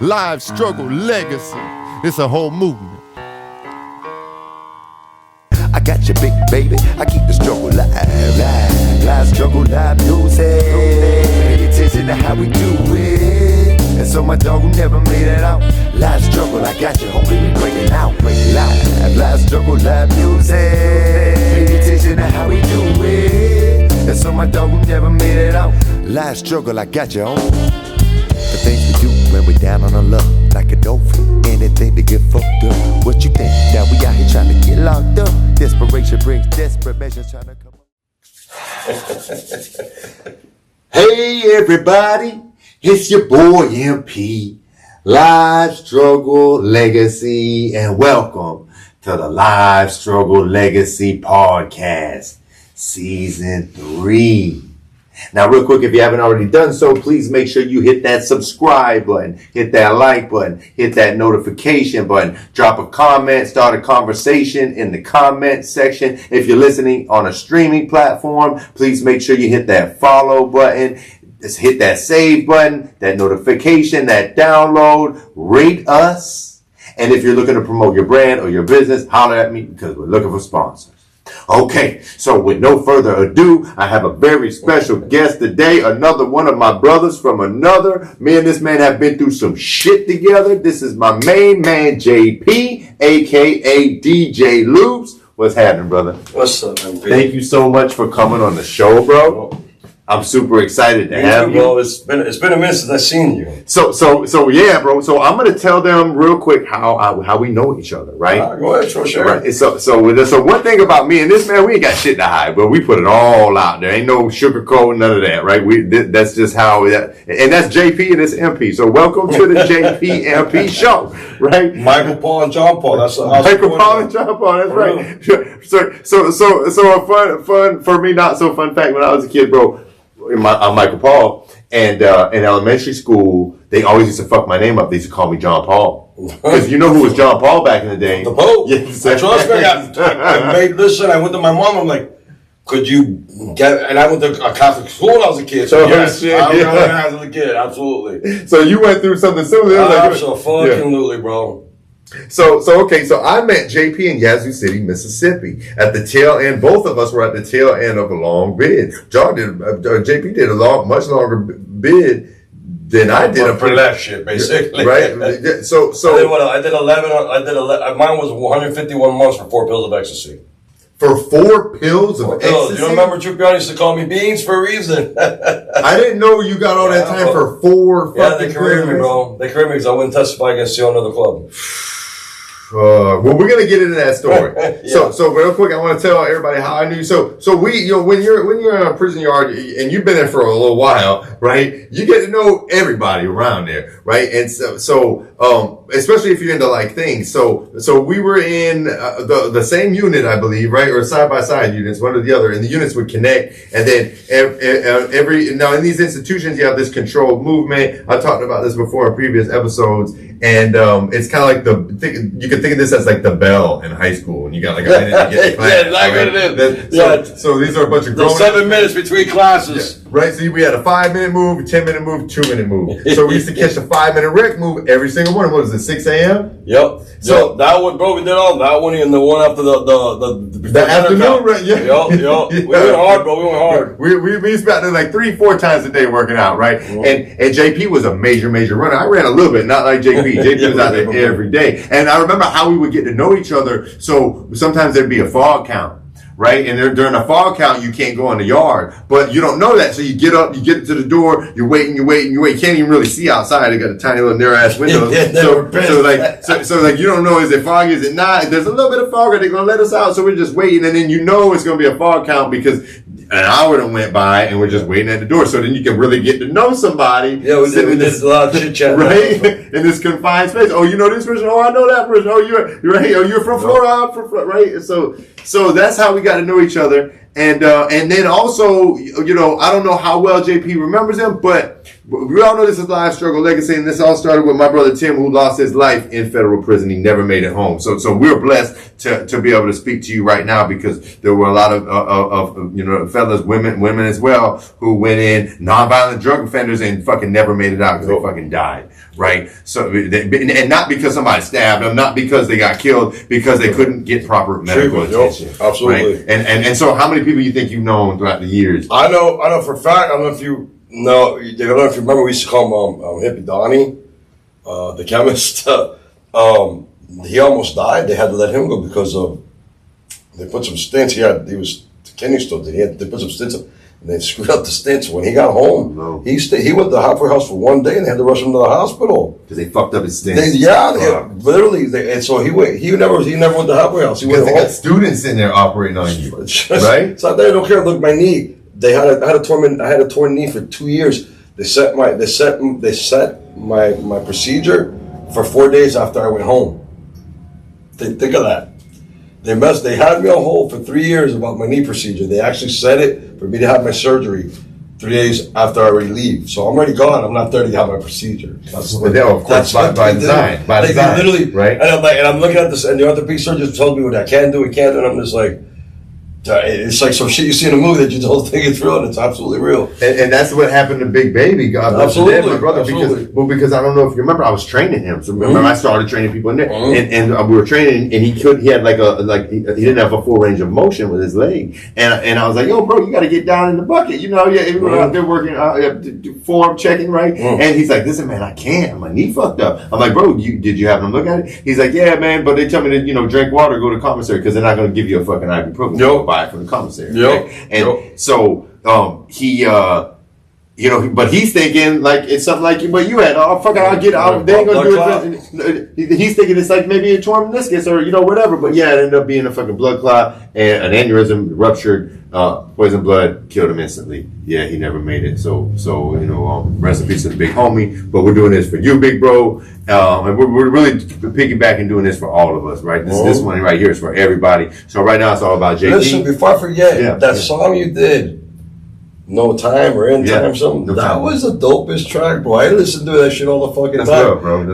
live struggle legacy. It's a whole movement. I got you, big baby. I keep the struggle live struggle, live music. Pay attention to how we do it. And so my dog who never made it out. Live struggle, I got you, homie. We break it out, live struggle, live music. Pay attention to how we do it. And so my dog who never made it out. Live struggle, I got you, homie. The things we do when we down on our luck, like a dolphin. Anything to get fucked up. What you think? Now we out here trying to get locked up. Desperation brings desperate measures trying to come up. Hey everybody, it's your boy MP, Live Struggle Legacy, and welcome to the Live Struggle Legacy Podcast, Season 3. Now, real quick, if you haven't already done so, please make sure you hit that subscribe button, hit that like button, hit that notification button, drop a comment, start a conversation in the comment section. If you're listening on a streaming platform, please make sure you hit that follow button, just hit that save button, that notification, that download, rate us. And if you're looking to promote your brand or your business, holler at me because we're looking for sponsors. Okay, so with no further ado, I have a very special guest today, another one of my brothers from another. Me and this man have been through some shit together. This is my main man, JP, aka DJ Loops. What's happening, brother? What's up, man? Thank you so much for coming on the show, bro. I'm super excited to have you. Bro, it's been a minute since I've seen you. So yeah, bro. So I'm gonna tell them real quick how we know each other, right? Go ahead, sure. Right. So one thing about me and this man, we ain't got shit to hide, but we put it all out there. Ain't no sugarcoat, none of that, right? That's just how that, and that's JP and it's MP. So welcome to the JP MP show, right? Michael Paul and John Paul. That's Michael Paul and John Paul. That's right. So a fun for me, not so fun fact. When I was a kid, bro. I'm Michael Paul, and in elementary school, they always used to fuck my name up. They used to call me John Paul. Because you know who was John Paul back in the day? The Pope. Yes. Trust me, I made this shit. I went to my mom. I'm like, could you get? And I went to a Catholic school when I was a kid. So yes, I was a kid. Absolutely. So you went through something similar. Absolutely, bro. So I met JP in Yazoo City, Mississippi. At the tail end, both of us were at the tail end of a long bid. JP did a much longer bid than I did. For that shit, basically. Right? So I did 11. Mine was 151 months for 4 pills of ecstasy. For 4 pills of ecstasy? You remember Chupiani used to call me Beans for a reason. I didn't know you got all that time for 4 fucking they careered me, bro. They careered me because I wouldn't testify against the owner of the club. Well, we're gonna get into that story. Yeah. So real quick, I want to tell everybody how I knew you. So we, when you're in a prison yard and you've been there for a little while, right? You get to know everybody around there, right? And so especially if you're into like things. So we were in the same unit, I believe, right? Or side by side units, one or the other, and the units would connect. And then now in these institutions, you have this controlled movement. I talked about this before in previous episodes, and it's kind of like you can think of this as like the bell in high school, and you got like a minute to get to class. Yeah, like right? It is. So these are a bunch of grown 7 minutes between classes. Yeah, right? So we had a 5-minute move, a 10-minute move, 2-minute move. So we used to catch a 5-minute rec move every single morning. What was it, 6 a.m.? Yep. So that one, bro, we did all that one and the one after the afternoon, right? Yeah. Yep. We went hard, bro. We went hard. We used to like 3-4 times a day working out, right? Mm-hmm. And JP was a major runner. I ran a little bit, not like JP. JP was out there every day. And I remember how we would get to know each other. So sometimes there'd be a fog count. Right? And during a fall count, you can't go in the yard, but you don't know that. So you get up, you get to the door, you're waiting. You can't even really see outside. They got a tiny little narrow ass window. So you don't know, is it foggy? Is it not? There's a little bit of fog. Are they going to let us out? So we're just waiting. And then you know it's going to be a fog count because an hour done went by and we're just waiting at the door. So then you can really get to know somebody. Yeah, we did a lot of chit chat. Right? In this confined space. Oh, you know this person? Oh, I know that person. Oh, you're right. Oh, you're from Florida. I'm from Florida. Right? So that's how we got to know each other. And then also, you know, I don't know how well JP remembers him, but we all know this is Live Struggle Legacy, and this all started with my brother Tim, who lost his life in federal prison. He never made it home. So we're blessed to be able to speak to you right now, because there were a lot of you know, fellas, women as well, who went in, nonviolent drug offenders, and fucking never made it out because they fucking died. Right? So, and not because somebody stabbed them, not because they got killed, because they couldn't get proper medical attention. Absolutely. Right? And so how many people you think you've known throughout the years? I know for a fact, I don't know if you know, I don't know if you remember, we used to call him Hippie Donnie, the chemist. He almost died. They had to let him go because they put some stents. He was the kidney stone. They put some stents up, and they screwed up the stents. When he got home, he went to the halfway house for one day, and they had to rush him to the hospital Because they fucked up his stents. Literally. And so he never went to the halfway house. He went They home. got students in there operating on you, right? It's not that I don't care. Look, my knee. I had a torn knee for 2 years. They set my procedure for 4 days after I went home. Think of that. They had me on hold for 3 years about my knee procedure. They actually set it for me to have my surgery 3 days after I already leave. So I'm already gone. I'm not there to have my procedure. Of course, by design. By design. Literally, right? And I'm looking at this, and the orthopedic surgeon told me what I can do, we can't do, and I'm just like, it's like some shit you see in a movie that you don't think it's real, and it's absolutely real. And that's what happened to Big Baby. God bless him, my brother. Because I don't know if you remember, I was training him. So remember, I started training people in there, and we were training, and he had he didn't have a full range of motion with his leg, and I was like, yo, bro, you got to get down in the bucket, you know? Yeah, we were out there working form checking, right? And he's like, listen, man, I can't. My knee fucked up. I'm like, bro, did you have them look at it? He's like, yeah, man, but they tell me to drink water, go to commissary, because they're not going to give you a fucking ibuprofen. Buy it from the commissary. Right? So he but he's thinking like it's something like what you had. Oh fuck, I'll get out. They ain't gonna do it. He's thinking it's like maybe a torn meniscus or whatever. But yeah, it ended up being a fucking blood clot and an aneurysm, ruptured, poison blood, killed him instantly. Yeah, he never made it. So rest in peace to the big homie. But we're doing this for you, big bro. And we're really piggybacking doing this for all of us, right? This money right here is for everybody. So right now it's all about JP. Listen, before I forget, that song you did, No Time or In Time, something. That was the dopest track, bro. I listen to that shit all the fucking time. Real, bro.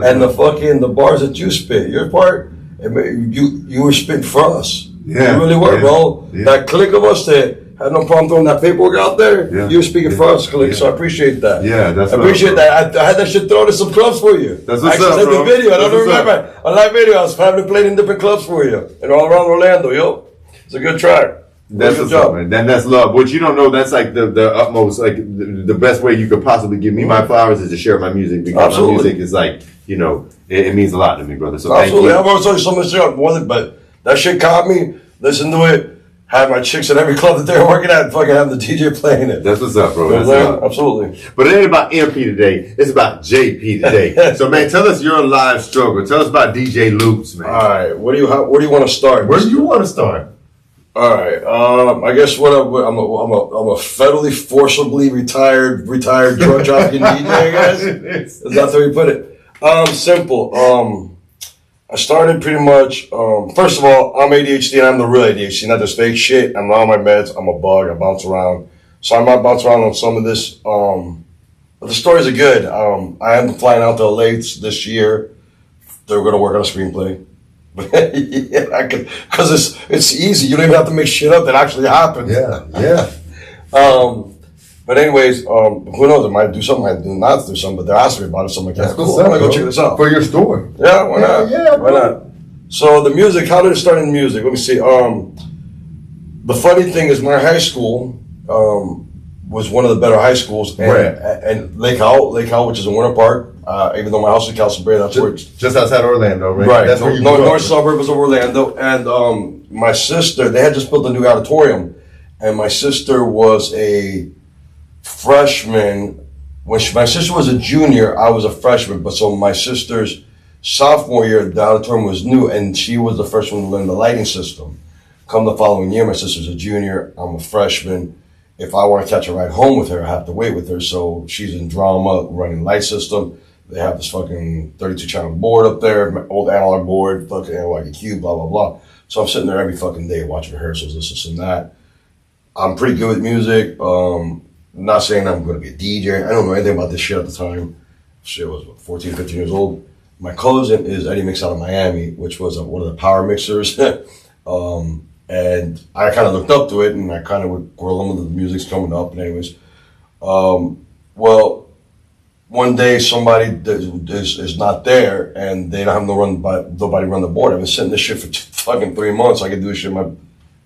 The bars that you spit, your part, you were spitting for us. Yeah, you really were, bro. Yeah. That clique of us that had no problem throwing that paperwork out there. Yeah. You were speaking for us, clique. So I appreciate that. Yeah, that's. I appreciate that. I had that shit thrown in some clubs for you. That's what's up, bro. The video. I don't remember. On that video, I was having to play in different clubs for you, and all around Orlando. Yo, it's a good track. That's what's up, man. Then that's love. What you don't know, that's like the utmost, like the best way you could possibly give me my flowers is to share my music, because my music is like, it means a lot to me, brother. So absolutely. Thank you. I've always told you so much shit, but that shit caught me. Listen to it. Had my chicks at every club that they were working at, fucking having the DJ playing it. That's what's up, bro. That's up. Absolutely. But it ain't about MP today. It's about JP today. So, man, tell us your live struggle. Tell us about DJ Loops, man. All right. Where do you want to start? Where do you want to start? All right. I guess I'm a federally forcibly retired drug trafficking DJ, I guess. Is that the way you put it? Simple. I started pretty much, first of all, I'm ADHD and I'm the real ADHD, not this fake shit. I'm on my meds. I'm a bug. I bounce around. So I might bounce around on some of this. But the stories are good. I am flying out to LA this year. They're going to work on a screenplay. Yeah, because it's easy. You don't even have to make shit up that actually happens. Yeah. But anyways, who knows? I might do something, I might do not do something, but they're asking me about it, so I'm like, yeah, cool. I'm gonna go check this out. For your story. Yeah, why not? Yeah, why not? So the music, how did it start in music? Let me see. The funny thing is my high school was one of the better high schools. And Lake Howell, which is in Winter Park, even though my house is in Casa Brea, that's where it's just outside Orlando, right? Right. That's where you north suburbs of Orlando. And my sister, they had just built a new auditorium, and my sister was a freshman. When my sister was a junior, I was a freshman. But so my sister's sophomore year, the auditorium was new, and she was the first one to learn the lighting system. Come the following year, my sister's a junior, I'm a freshman. If I want to catch a ride home with her, I have to wait with her. So she's in drama, running light system. They have this fucking 32 channel board up there, old analog board, fucking analog EQ, blah, blah, blah. So I'm sitting there every fucking day watching rehearsals, this and that. I'm pretty good with music. Not saying I'm going to be a DJ. I don't know anything about this shit at the time. Shit, I was 14, 15 years old. My cousin is Eddie Mix out of Miami, which was one of the power mixers. And I kind of looked up to it, and I kind of would grow along with the music's coming up. And anyways, well, one day somebody is not there, and they don't have nobody run the board. I've been sitting this shit for fucking 3 months. I can do this shit.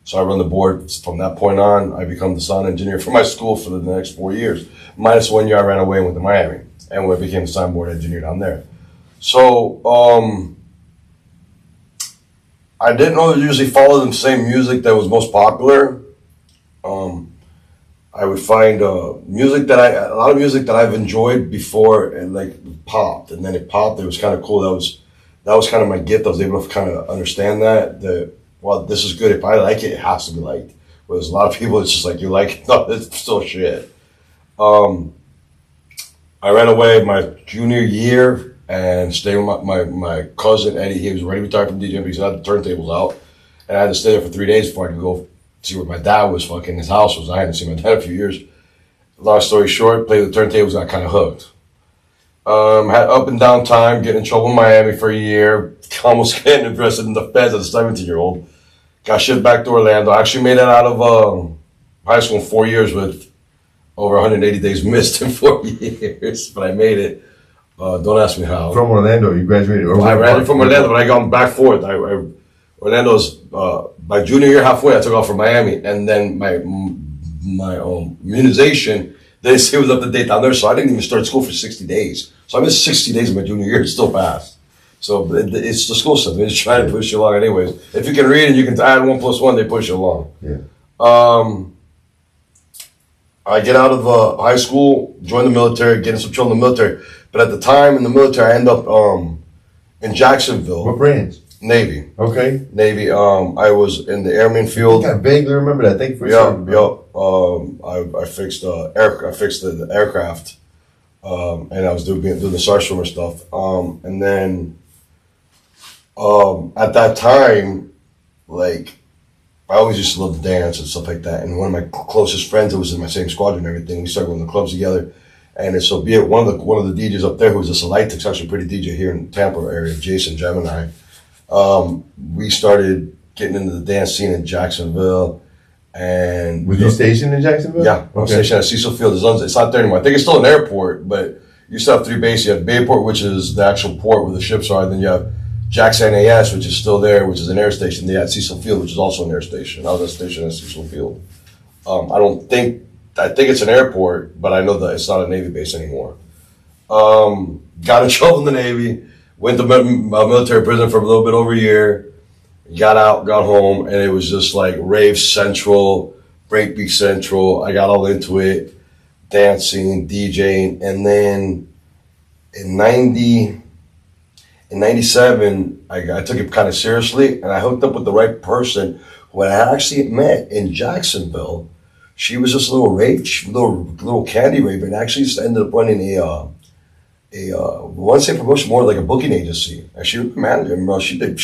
So I run the board. From that point on, I become the sound engineer for my school for the next 4 years. Minus 1 year, I ran away and went to Miami, and I became the soundboard engineer down there. So I didn't really usually follow the same music that was most popular. I would find a lot of music that I've enjoyed before, and like popped, and then it popped. It was kind of cool. That was kind of my gift. I was able to kind of understand that well, this is good. If I like it, it has to be liked. Whereas a lot of people, it's just like, you like it, no, it's still shit. I ran away my junior year and stayed with my cousin Eddie. He was already retired from DJing because I had the turntables out, and I had to stay there for 3 days before I could go see what my dad was fucking his house was. I hadn't seen my dad in a few years. Long story short, played with the turntables, got kind of hooked. Had up and down time, getting in trouble in Miami for a year, almost getting arrested in the feds as a 17-year-old. Got shipped back to Orlando. I actually made it out of high school in 4 years with over 180 days missed in 4 years, but I made it. Don't ask me how. From Orlando, you graduated? I ran from Orlando, but I gone back forth. Orlando's my junior year halfway. I took off for Miami, and then my immunization, they say it was up to date down there, so I didn't even start school for 60 days. So I missed 60 days of my junior year. It still passed. So it's the school system. They're just trying to push you along, anyways. If you can read and you can add 1 + 1, they push you along. Yeah. I get out of high school, join the military, get in some trouble in the military. But at the time in the military, I end up in Jacksonville. What branch? Navy. Okay. Navy. I was in the airman field. I think I vaguely remember that. Thank you for sharing. Yep. I fixed the aircraft, and I was doing the Starstormer stuff. And then at that time, like, I always used to love to dance and stuff like that. And one of my closest friends that was in my same squadron and everything, we started going to the clubs together. And so be it one of the DJs up there who was a light tech, actually a pretty DJ here in the Tampa area, Jason Gemini. We started getting into the dance scene in Jacksonville. And was you stationed in Jacksonville? Yeah, I was stationed at Cecil Field. It's not there anymore. I think it's still an airport, but you still have 3 bases. You have Bayport, which is the actual port where the ships are. Then you have Jackson AS, which is still there, which is an air station. They had Cecil Field, which is also an air station. I was stationed at Cecil Field. I think it's an airport, but I know that it's not a Navy base anymore. Got in trouble in the Navy, went to military prison for a little bit over a year, got out, got home, and it was just like rave central, breakbeat central. I got all into it, dancing, DJing, and then in 97, I took it kind of seriously, and I hooked up with the right person who I actually met in Jacksonville. She was just a little candy raver, and actually just ended up running I want to say promotion, more like a booking agency. And she was a manager. She did,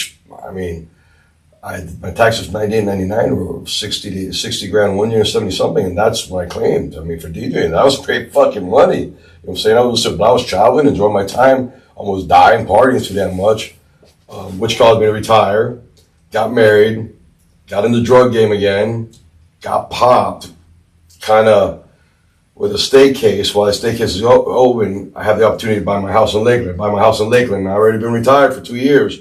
my taxes 98, 99 were 60 grand 1 year, 70 something, and that's what I claimed. For DJing, that was great fucking money. You know what I'm saying? I was traveling, enjoying my time, almost dying, partying too damn much, which caused me to retire, got married, got in the drug game again, got popped, kind of with a state case. While the state case is open, I have the opportunity to buy my house in Lakeland. I've already been retired for 2 years.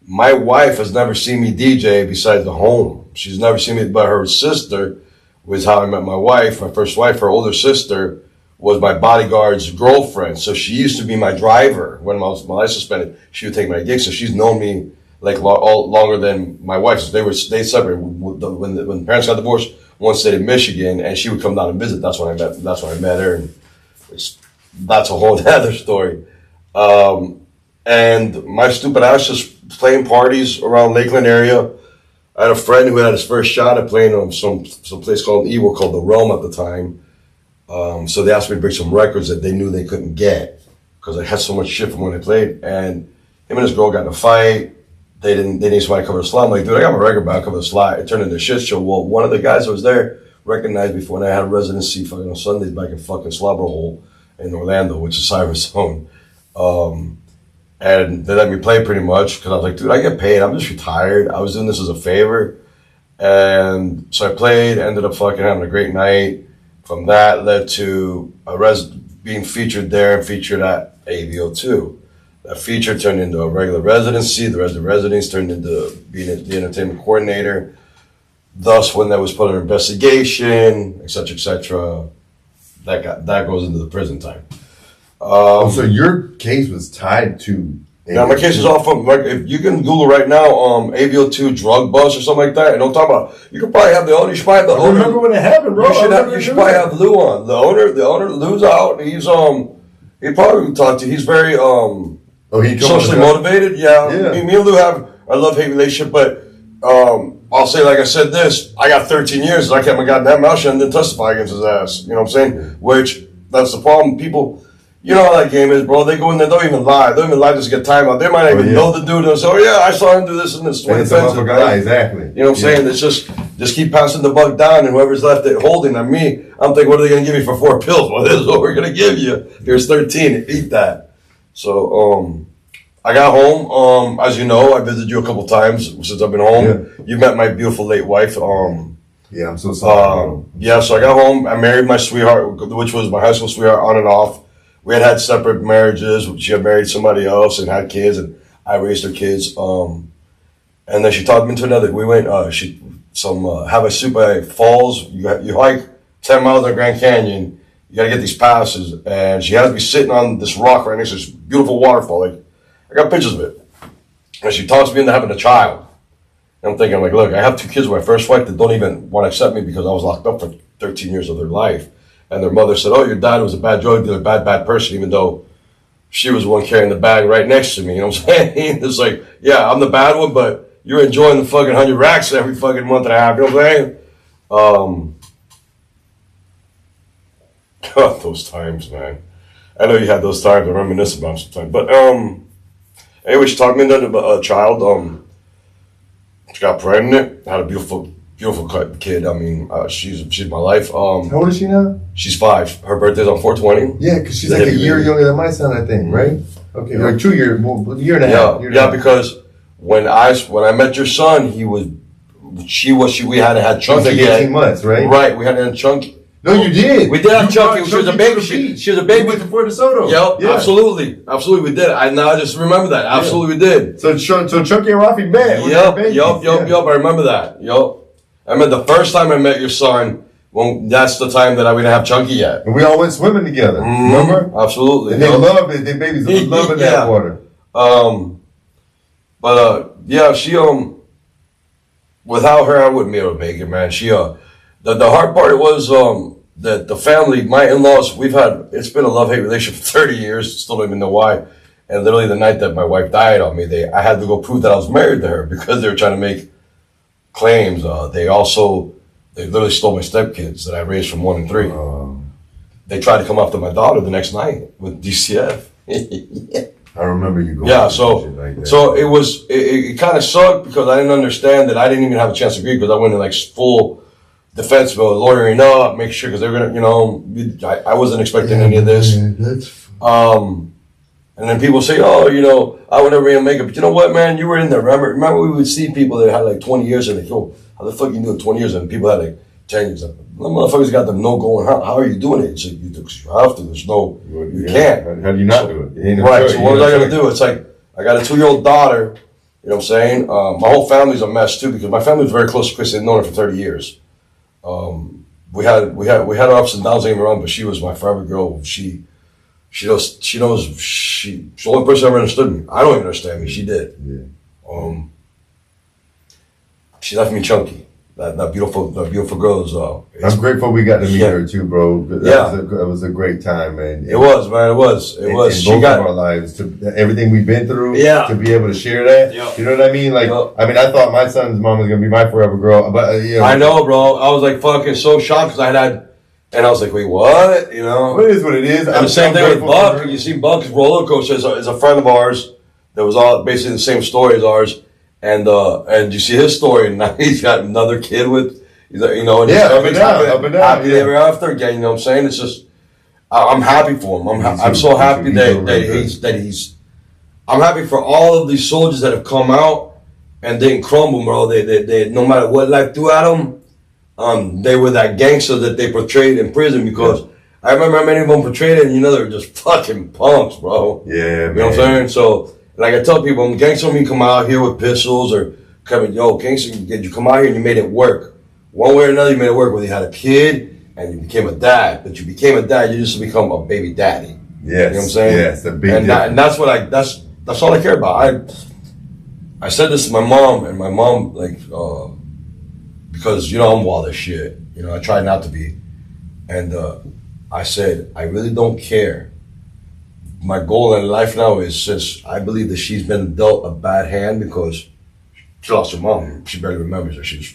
My wife has never seen me DJ besides the home. She's never seen me, but her sister was how I met my wife. My first wife, her older sister, was my bodyguard's girlfriend. So she used to be my driver when my license suspended. She would take my gigs. So she's known me like longer than my wife. So they separated when the parents got divorced. One stayed in Michigan, and she would come down and visit. That's when I met her, and that's a whole other story. And my stupid ass just playing parties around Lakeland area. I had a friend who had his first shot at playing on some place called Ewell, called The Realm at the time. So they asked me to bring some records that they knew they couldn't get because I had so much shit from when I played. And him and his girl got in a fight. They need somebody to cover the slide. I'm like, dude, I got my record back, cover the slide. It turned into a shit show. Well, one of the guys that was there recognized me for when I had a residency fucking on Sundays back in fucking Slobberhole in Orlando, which is Cyrus Zone. And they let me play pretty much because I was like, dude, I get paid. I'm just retired. I was doing this as a favor. And so I played, ended up fucking having a great night. From that led to being featured there and featured at AVO2. That feature turned into a regular residency. The rest of the residence turned into being the entertainment coordinator. Thus, when there was put under investigation, et cetera, that goes into the prison time. So your case was tied to. Now my case is all from, like, if you can Google right now, AVO2 drug bust or something like that, and don't talk about. You could probably have the owner. You should probably have the owner. Remember when it happened, bro? You should probably have Lou on. The owner Lou's out. He's he probably talk to. He's very socially motivated. Yeah. Me and Lou have a love-hate relationship, but I'll say, like I said, this. I got 13 years. I kept my goddamn mouth shut and didn't testify against his ass. You know what I'm saying? Which that's the problem. People. You know how that game is, bro. They go in there, don't even lie. They don't even lie just to get time out. They might not even know the dude. They'll say, oh, yeah, I saw him do this and this. Exactly. You know what I'm saying? It's just keep passing the buck down, and whoever's left it holding on me, I'm thinking, what are they going to give me for 4 pills? Well, this is what we're going to give you. Here's 13. Eat that. So, I got home. As you know, I visited you a couple times since I've been home. Yeah. You met my beautiful late wife. Yeah, I'm so sorry. So I got home. I married my sweetheart, which was my high school sweetheart, on and off. We had separate marriages. She had married somebody else and had kids, and I raised her kids. And then she talked me into another. We went Havasupai Falls. You hike 10 miles in the Grand Canyon. You got to get these passes, and she has me sitting on this rock right next to this beautiful waterfall. Like, I got pictures of it. And she talks me into having a child. And I'm thinking, like, look, I have 2 kids with my first wife that don't even want to accept me because I was locked up for 13 years of their life. And their mother said, oh, your dad was a bad drug dealer, bad person, even though she was the one carrying the bag right next to me. You know what I'm saying? It's like, yeah, I'm the bad one, but you're enjoying the fucking 100 racks every fucking month and a half. You know what I'm saying? God, those times, man. I know you had those times. I reminisce about them sometimes. But anyway, she talked me into a child. She got pregnant, had a beautiful kid. I mean, she's my life. How old is she now? She's 5. Her birthday's on 4/20. Yeah, because she's like a year younger than my son, I think, right? Okay, like 2 years, a year and a half. Yeah, because when I met your son, we hadn't had Chunky yet. 18 months, right? Right, we hadn't had Chunky. No, you did. We did have Chunky. She was a baby. She was a baby. We went to Fort DeSoto. Yep, yeah. Absolutely, we did. I just remember that. Absolutely, we did. So Chunky and Rafi met. Yep. I remember that. Yep. I remember the first time I met your son. Well, that's the time that we didn't have Chunky yet. And we all went swimming together. Remember? Absolutely. And they loved it. Their babies were loving that water. She without her, I wouldn't be able to make it, man. She the hard part was that the family, my in-laws, it's been a love-hate relationship for 30 years. Still don't even know why. And literally the night that my wife died on me, I had to go prove that I was married to her because they were trying to make claims. They literally stole my stepkids that I raised from 1 and 3. They tried to come after my daughter the next night with DCF. I remember you going. Yeah, so it kind of sucked because I didn't understand that I didn't even have a chance to agree because I went in like full defense mode, lawyering up, make sure because they were gonna, I wasn't expecting any of this. And then people say, oh, I would never even make it. But you know what, man? You were in there. Remember we would see people that had like 20 years and they go, how the fuck you do it 20 years? And people had like 10 years. Like, the motherfuckers got them no going. How are you doing it? It's like, you have to. There's no, you can't. How do you not do it? Right. So what was I going to do? It's like, I got a 2-year-old daughter. You know what I'm saying? My whole family's a mess too because my family was very close to Chris. They'd known her for 30 years. We had our ups and downs, don't get me wrong, but she was my forever girl. She knows. She's the only person who ever understood me. I don't even understand me. She did. Yeah. She left me Chunky. That beautiful girl is. I'm grateful we got to meet her too, bro. It was a great time, man. It was, man. It was. In both of our lives, everything we've been through. Yeah. To be able to share that. Yep. You know what I mean? Like, I thought my son's mom was gonna be my forever girl, but I know, bro. I was like fucking so shocked because I had. And I was like, wait, what? Well, it is what it is. And the same thing with Buck. You see, Buck's roller coaster is a friend of ours that was all basically the same story as ours. And you see his story, and now he's got another kid with You know, and up and down, happy ever after again. You know what I'm saying? It's just, I'm happy for him. I'm so happy that he's. I'm happy for all of these soldiers that have come out and didn't crumble, bro. They no matter what life threw at them, they were that gangster that they portrayed in prison because. I remember how many of them portrayed it, and they were just fucking punks, bro. Yeah, you know what I'm saying? So, like I tell people, when gangster when you come out here with pistols or coming, gangster, you come out here and you made it work. One way or another, you made it work. Whether you had a kid and you became a dad, but you became a dad, you just become a baby daddy. Yes, you know what I'm saying? Yes, a big and that's what that's all I care about. I said this to my mom, and my mom because I'm wild as shit. I try not to be, and. I said, I really don't care. My goal in life now is, since I believe that she's been dealt a bad hand because she lost her mom. She barely remembers her. She was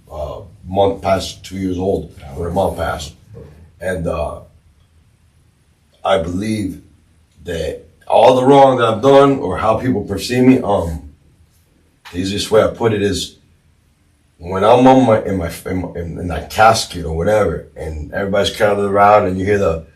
a month past 2 years old when her mom passed. And I believe that all the wrong that I've done or how people perceive me, the easiest way I put it is, when I'm on in that casket or whatever, and everybody's crowded around, and you hear the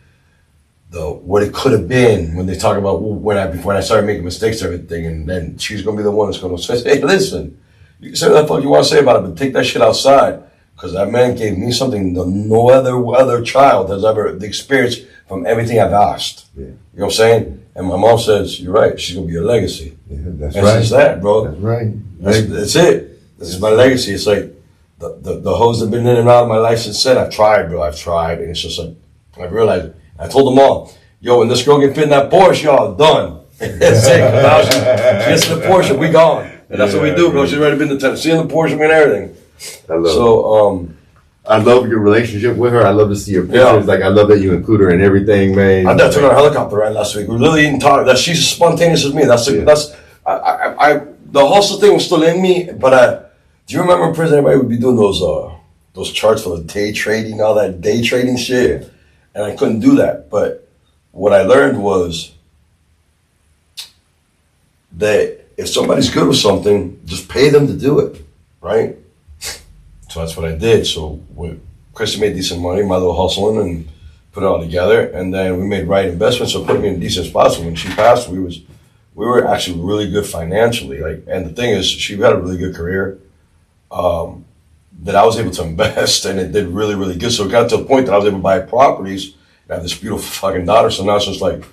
what it could have been when they talk about when I started making mistakes and everything, and then she's gonna be the one that's gonna say, "Hey, listen, you can say what the fuck you want to say about it, but take that shit outside," because that man gave me something that no other child has ever experienced from everything I've asked. Yeah. You know what I'm saying? And my mom says, "You're right. She's gonna be a legacy." Yeah, that's and right. It's that, bro. That's right. That's it. This is my legacy. It's like the hoes that have been in and out of my life since then. I've tried, bro. I've tried. And it's just like, I realized, I told them all, when this girl get fit in that Porsche, y'all, done. That's it. Now she gets in the Porsche, we gone. And that's what we do, bro. She's already been to Tennessee in the Porsche and everything. I love your relationship with her. I love to see your pictures. Yeah. Like, I love that you include her in everything, man. I took her on a helicopter ride last week. We really didn't talk. She's as spontaneous as me. The hustle thing was still in me, but do you remember in prison everybody would be doing those charts for the day trading, all that day trading shit? And I couldn't do that. But what I learned was that if somebody's good with something, just pay them to do it, right? So that's what I did. So Chrissy made decent money, my little hustling, and put it all together. And then we made right investments, so put me in decent spots. So when she passed, we were actually really good financially. And the thing is, she had a really good career. That I was able to invest, and it did really, really good. So it got to a point that I was able to buy properties and have this beautiful fucking daughter. So now it's just like,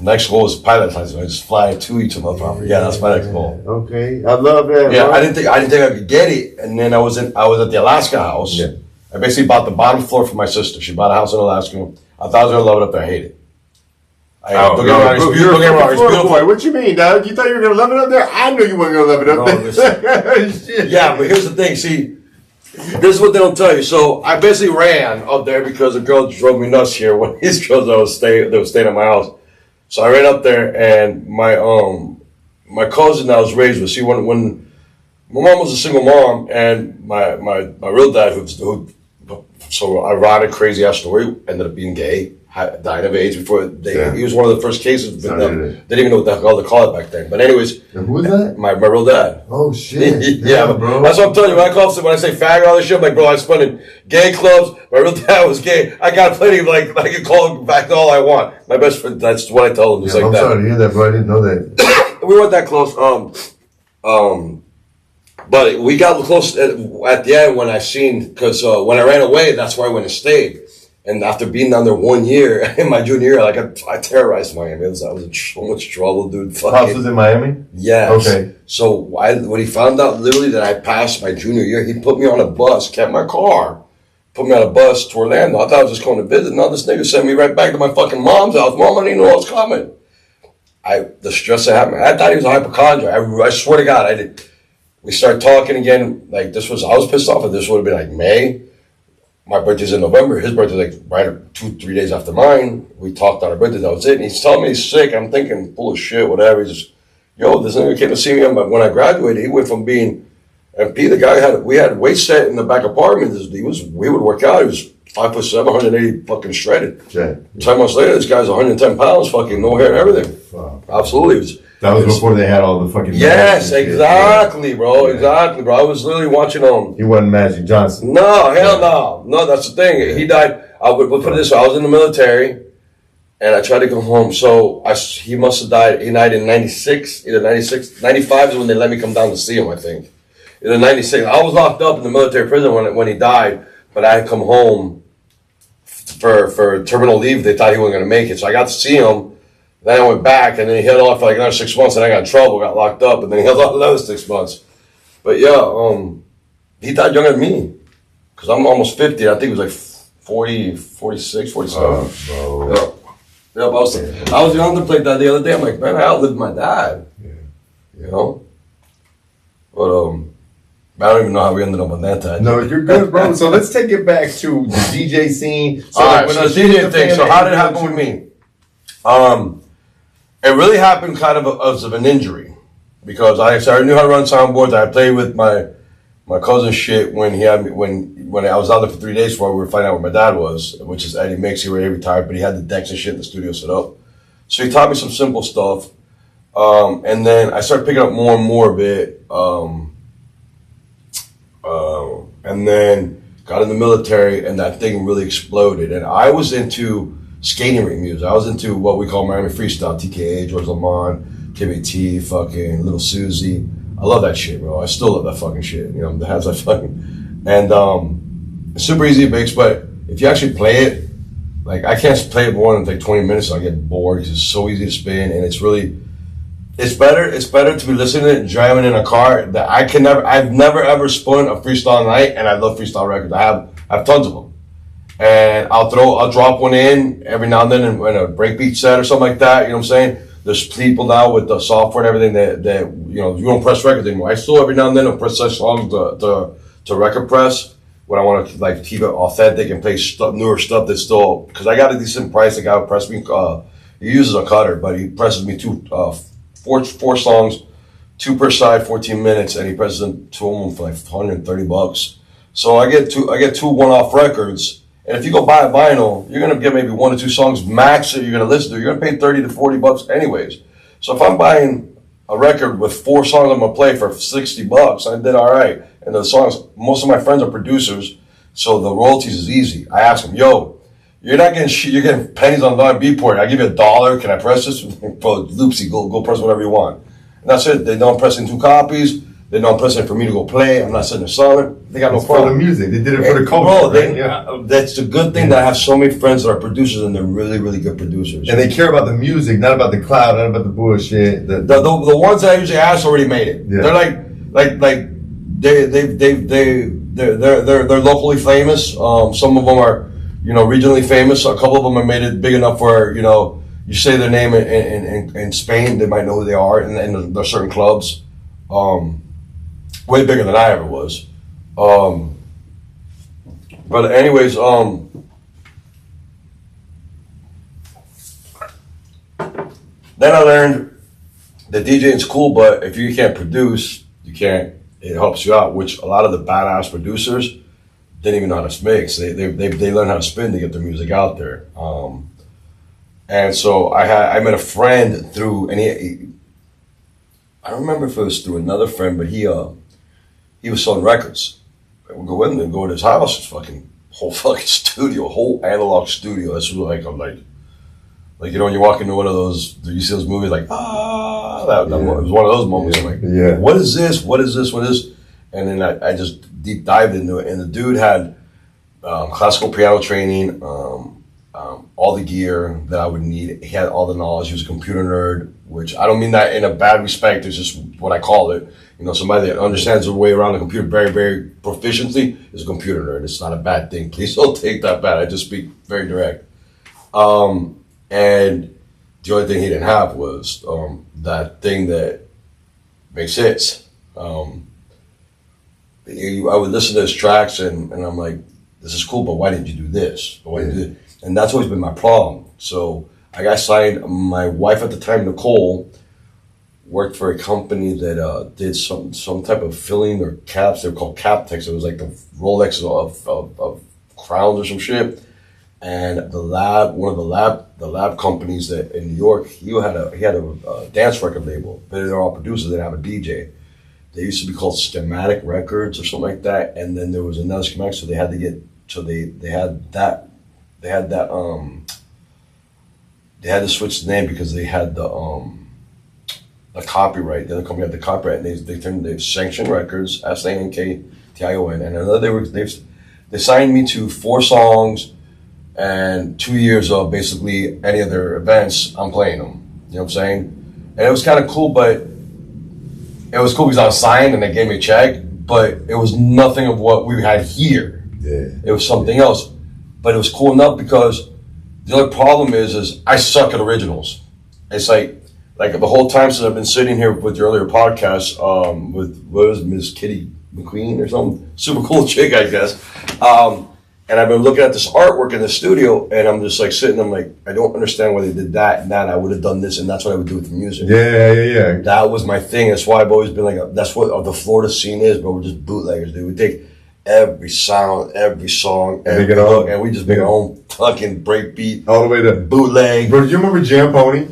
next goal is pilot license. I just fly to each of my property. Yeah, that's my next goal. Okay, I love that. Yeah, I didn't think I could get it, and then I was at the Alaska house. Yeah. I basically bought the bottom floor for my sister. She bought a house in Alaska. I thought I was gonna love it up there. I hate it. It's beautiful. What you mean, dog? You thought you were gonna love it up there? I knew you weren't gonna love it up there. Shit. Yeah, but here's the thing. See, this is what they don't tell you. So I basically ran up there because a girl drove me nuts here. When these girls that was staying at my house, so I ran up there, and my cousin that I was raised with. See, when my mom was a single mom, and my real dad, who so ironic, crazy ass story, ended up being gay. Died of AIDS before he was one of the first cases. They didn't even know what the hell to call it back then. But anyways, and who was that? My real dad. Oh shit! Yeah, bro. That's what I'm telling you. When I say faggot, all this shit, I'm like, bro, I spun in gay clubs. My real dad was gay. I got plenty of I can call him back to all I want. My best friend. That's what I tell him. Just I'm sorry to hear that, bro. I didn't know that. We weren't that close. But we got close at the end when I seen, because when I ran away, that's where I went and stayed. And after being down there 1 year, in my junior year, I terrorized Miami. I was in so much trouble, dude. House was in Miami? Yeah. Okay. So when he found out literally that I passed my junior year, he put me on a bus, kept my car, put me on a bus to Orlando. I thought I was just going to visit. No, this nigga sent me right back to my fucking mom's house. Mom, I didn't know I was coming. The stress that happened, I thought he was a hypochondriac. I swear to God, we started talking again. I was pissed off, and this would have been May. My birthday's in November. His birthday's right 2-3 days after mine. We talked on our birthday. That was it. And he's telling me he's sick. I'm thinking, full of shit, whatever. He's just, this nigga came to see me. When I graduated, he went from being MP. The guy we had weight set in the back apartment. We would work out. He was 5'7", 180, fucking shredded. Yeah. 10 months later, this guy's 110 pounds, fucking no hair and everything. Wow. Absolutely. That was before they had all the fucking. Yes, exactly, bro. Exactly, bro. I was literally watching He wasn't Magic Johnson. No, hell no. No, that's the thing. He died. I would put it this way. I was in the military, and I tried to come home. So he must have died. He died in 96, either 96. 95 is when they let me come down to see him, I think. Either 96. I was locked up in the military prison when he died, but I had come home for terminal leave. They thought he wasn't going to make it. So I got to see him. Then I went back, and then he held off for like another 6 months, and I got in trouble, got locked up, and then he held off another 6 months. But yeah, he died younger than me, because I'm almost 50. I think he was like 40, 46, 47. Bro. Yeah, I was contemplating that the other day. I'm like, man, I outlived my dad. Yeah. You know? But I don't even know how we ended up on that time. No, you're good, bro. So let's take it back to the DJ scene. So all right, so the DJ thing. So how did it happen with me? It really happened kind of as of an injury, because I knew how to run soundboards. I played with my cousin's shit when he had me when I was out there for 3 days before we were finding out where my dad was, which is Eddie Mix. He already retired, but he had the decks and shit in the studio set up. So he taught me some simple stuff, and then I started picking up more and more of it, and then got in the military, and that thing really exploded. And I was into skating rink music. I was into what we call Miami freestyle, TKA, George Lamont, KBT, fucking Little Susie. I love that shit, bro. I still love that fucking shit. You know, that's like fucking, and it's super easy to mix. But if you actually play it, like I can't play it more than like 20 minutes. So I get bored because it's so easy to spin, and it's better. It's better to be listening to it and driving in a car. That I've never ever spun a freestyle night, and I love freestyle records. I have tons of them. And I'll drop one in every now and then in a breakbeat set or something like that. You know what I'm saying? There's people now with the software and everything that you know, you don't press records anymore. I still every now and then will press such songs to record press when I want to like keep it authentic and play newer stuff that's still, because I got a decent price. The guy who pressed me, he uses a cutter, but he presses me four songs, 2 per side, 14 minutes, and he presses them to them for like $130. So I get two one-off records. And if you go buy a vinyl, you're gonna get maybe 1 or 2 songs max that you're gonna listen to. You're gonna pay $30 to $40 anyways. So if I'm buying a record with 4 songs I'm gonna play for $60, I did all right. And the songs, most of my friends are producers, so the royalties is easy. I ask them, yo, you're not getting shit. You're getting pennies on the Beatport. I give you $1. Can I press this? Bro, loopsy, go press whatever you want. And that's it. They know I'm pressing 2 copies. They know I'm pressing for me to go play. I'm not sitting there selling it. They got no problem. For the music. They did it for the culture. Bro, that's the good thing that I have so many friends that are producers, and they're really, really good producers. And they care about the music, not about the cloud, not about the bullshit. The ones that I usually ask already made it. Yeah. They're they're locally famous. Some of them are, you know, regionally famous. A couple of them have made it big enough where, you know, you say their name in Spain, they might know who they are, and there are certain clubs. Way bigger than I ever was. But anyways, then I learned that DJing is cool, but if you can't produce, it helps you out, which a lot of the badass producers didn't even know how to mix. They learn how to spin to get their music out there. And so I met a friend through, and I don't remember if it was through another friend, but he was selling records. We'll go in and go to his house. It's whole fucking studio, whole analog studio. That's like, I'm like, you know, when you walk into one of those, you see those movies like, it was one of those moments. I'm like, what is this? What is this? What is this? And then I just deep dived into it. And the dude had classical piano training, all the gear that I would need. He had all the knowledge. He was a computer nerd, which I don't mean that in a bad respect. It's just what I call it. You know, somebody that understands their way around the computer very, very proficiently is a computer nerd. It's not a bad thing. Please don't take that bad. I just speak very direct. And the only thing he didn't have was that thing that makes hits. I would listen to his tracks and I'm like, this is cool, but why didn't you do this? Why didn't you do this? And that's always been my problem. So I got signed. My wife at the time, Nicole, worked for a company that did some type of filling or caps. They were called cap techs. It was like the Rolex of crowns or some shit. and one of the lab companies that in New York, he had a dance record label, but they're all producers. They didn't have a DJ. They used to be called Schematic Records or something like that, and then there was another Schematic, so they had to get they had to switch the name because they had the copyright. The other company had the copyright, and they sanctioned records, SANKTION, and they signed me to 4 songs and 2 years of basically any of their events. I'm playing them. You know what I'm saying? And it was kind of cool, but it was cool because I was signed and they gave me a check, but it was nothing of what we had here. Yeah. It was something else, but it was cool enough because the only problem is I suck at originals. It's like the whole time since I've been sitting here with your earlier podcast, with what was Miss Kitty McQueen or something, super cool chick, I guess. And I've been looking at this artwork in the studio, and I'm just like sitting. I'm like, I don't understand why they did that and that. I would have done this, and that's what I would do with the music. Yeah. That was my thing. That's why I've always been like, that's what the Florida scene is, bro. We're just bootleggers, dude. We take every sound, every song, every look, and we just make our own fucking breakbeat all the way to bootleg. Bro, do you remember Jam Pony?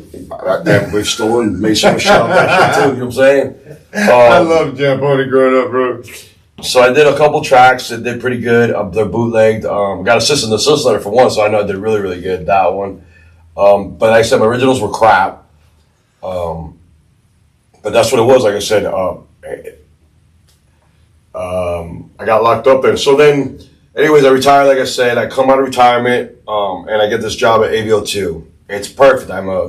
We've stolen, made some shout that shit too. You know what I'm saying? I love Jam Pony growing up, bro. So I did a couple tracks that did pretty good. They're bootlegged. Got assist in the assist letter for one, so I know I did really, really good that one. But like I said, my originals were crap. But that's what it was. Like I said, I got locked up there. So then, anyways, I retired. Like I said, I come out of retirement, and I get this job at AVO2. It's perfect. I'm a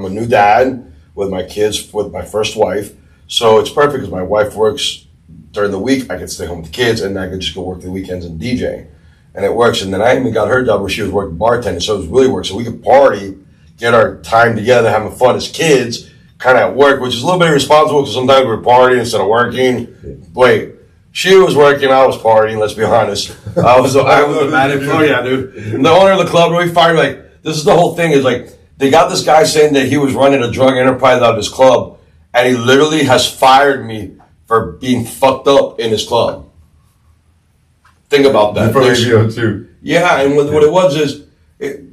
new dad with my kids, with my first wife. So it's perfect because my wife works during the week. I could stay home with the kids, and I could just go work the weekends and DJ. And it works. And then I even got her job where she was working bartending, so it was really work. So we could party, get our time together, having fun as kids, kind of at work, which is a little bit irresponsible because sometimes we're partying instead of working. Wait, she was working, I was partying, let's be honest. I was a mad influence. Oh, yeah, dude. And the owner of the club really fired me. Like, this is the whole thing, is like, they got this guy saying that he was running a drug enterprise out of his club, and he literally has fired me for being fucked up in his club. Think about that. From AVO2. Yeah, and what it was is,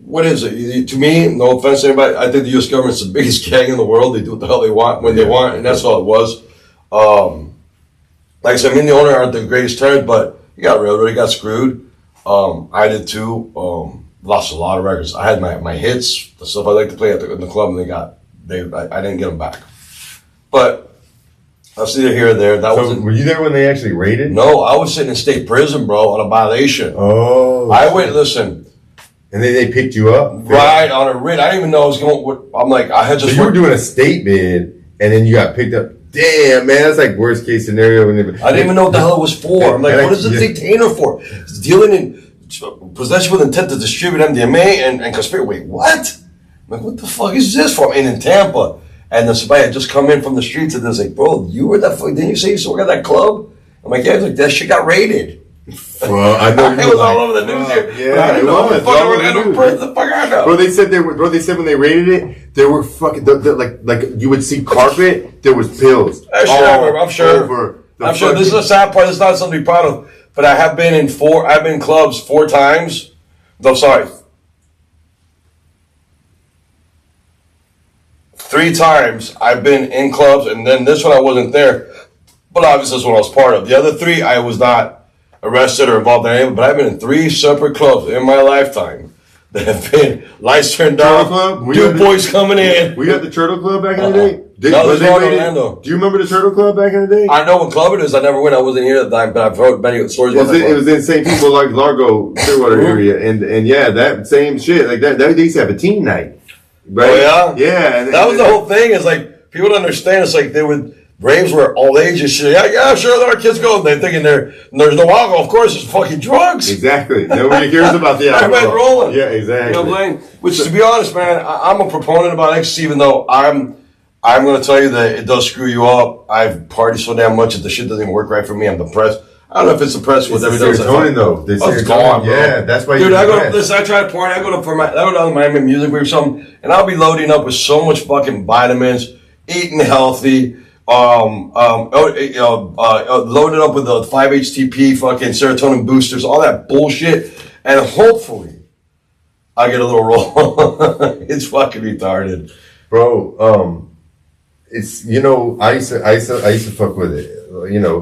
what is it? To me, no offense to anybody, I think the U.S. government's the biggest gang in the world. They do what the hell they want when they want, and that's all it was. Like I said, me and the owner aren't the greatest terms, but he got railroaded, he got screwed. I did too. Lost a lot of records. I had my hits, the stuff I like to play in the club, and I didn't get them back. But that's neither here or there. Were you there when they actually raided? No, I was sitting in state prison, bro, on a violation. Oh. Listen. And then they picked you up? Right, on a writ. I didn't even know I was going. I'm like, I had just. So you were doing a state bid, and then you got picked up. Damn, man, that's like worst case scenario. I didn't even know what the hell it was for. I'm like, what is a detainer for? It's dealing in possession with intent to distribute MDMA and conspiracy. Wait, what? I'm like, what the fuck is this for? I'm in Tampa. And then somebody had just come in from the streets and they was like, bro, you were that fuck? Didn't you say you still got that club? I'm like, yeah. Like, that shit got raided. Well, I know it was all over the news here. Yeah, I didn't know. The fuck I know. Bro, they said when they raided it, they were fucking like you would see carpet. There was pills. I'm sure. This is a sad part. It's not something to be proud of. But I have been in clubs 4 times. No, sorry. 3 times I've been in clubs, and then this one I wasn't there. But obviously this one I was part of. The other 3 I was not arrested or involved in any of them, but I've been in 3 separate clubs in my lifetime that have been lights turned off, Duke boys coming in. We had the Turtle Club back in the day? No, they Orlando. Do you remember the Turtle Club back in the day? I know what club it is. I never went. I wasn't here at the time, but I've heard many stories about it. It was in St. People, like Largo, Clearwater area, and yeah, that same shit. Like that, they used to have a teen night. Right? Oh, yeah? Yeah. That was the whole thing. Is like, people don't understand. It's like raves were all ages shit. Yeah, sure, let our kids go. They're thinking there's no alcohol. Of course, it's fucking drugs. Exactly. Nobody cares about the alcohol. Everybody's rolling. Yeah, exactly. You know what I'm saying? Which, to be honest, man, I'm a proponent about ecstasy, even though I'm going to tell you that it does screw you up. I've partied so damn much that the shit doesn't even work right for me. I'm depressed. I don't know if it's depressed with everything. It's serotonin, though. It's gone, bro. Yeah, that's why. Dude, I try to party. I go down to Miami Music Week or something, and I'll be loading up with so much fucking vitamins, eating healthy, loaded up with the 5-HTP fucking serotonin boosters, all that bullshit, and hopefully I get a little roll. It's fucking retarded. Bro, it's, I used to fuck with it.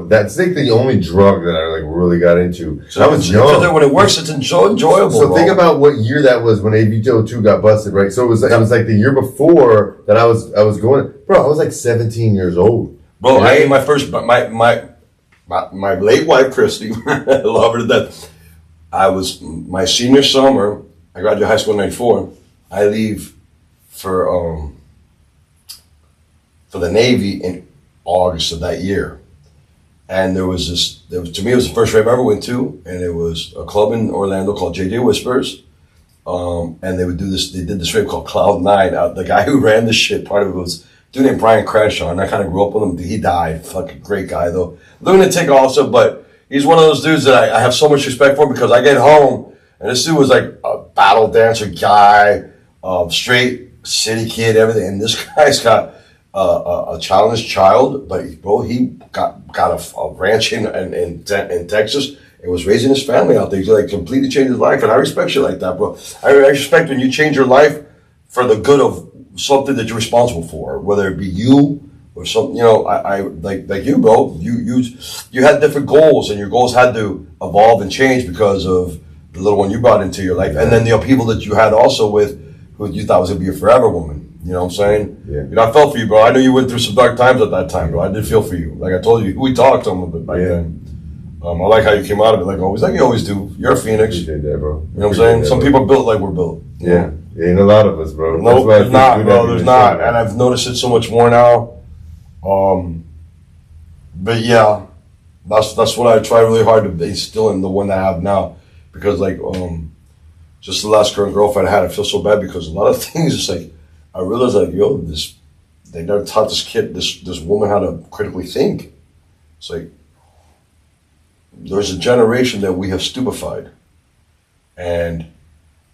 That's like the only drug that I like really got into. So I was young. When it works, it's enjoyable. So bro. think about what year that was when ABTO2 got busted, right? So it was like the year before that I was going. Bro, I was like 17 years old. Bro, I ate my first my late wife Christy. I love her to death. I was my senior summer. I graduated high school in '94. I leave for the Navy in August of that year. And to me, it was the first rave I ever went to, and it was a club in Orlando called JJ Whispers. And they did this rave called Cloud 9. The guy who ran this shit, part of it was a dude named Brian Crenshaw, and I kind of grew up with him. He died. Fucking great guy, though. Lunatic also, but he's one of those dudes that I have so much respect for because I get home, and this dude was like a battle dancer guy, straight city kid, everything. And this guy's got a childless child, but bro, he got a ranch in Texas and was raising his family out there. He like completely changed his life, and I respect shit like that, bro. I respect when you change your life for the good of something that you're responsible for, whether it be you or something. I like you, bro. You had different goals, and your goals had to evolve and change because of the little one you brought into your life, and then the people that you had also with who you thought was gonna be your forever woman. You know what I'm saying? Yeah. I felt for you, bro. I know you went through some dark times at that time, bro. I did feel for you. Like I told you, we talked a little bit back then. I like how you came out of it like you always do. You're a phoenix. Appreciate that, bro. You know what I'm saying? Some people are built like we're built. Yeah. Ain't a lot of us, bro. Nope, there's not, bro. There's not. And I've noticed it so much more now. But yeah, that's what I try really hard to instill in the one that I have now. Because just the last current girlfriend I had, I feel so bad because a lot of things, it's like, I realized they never taught this woman how to critically think. It's like, there's a generation that we have stupefied. And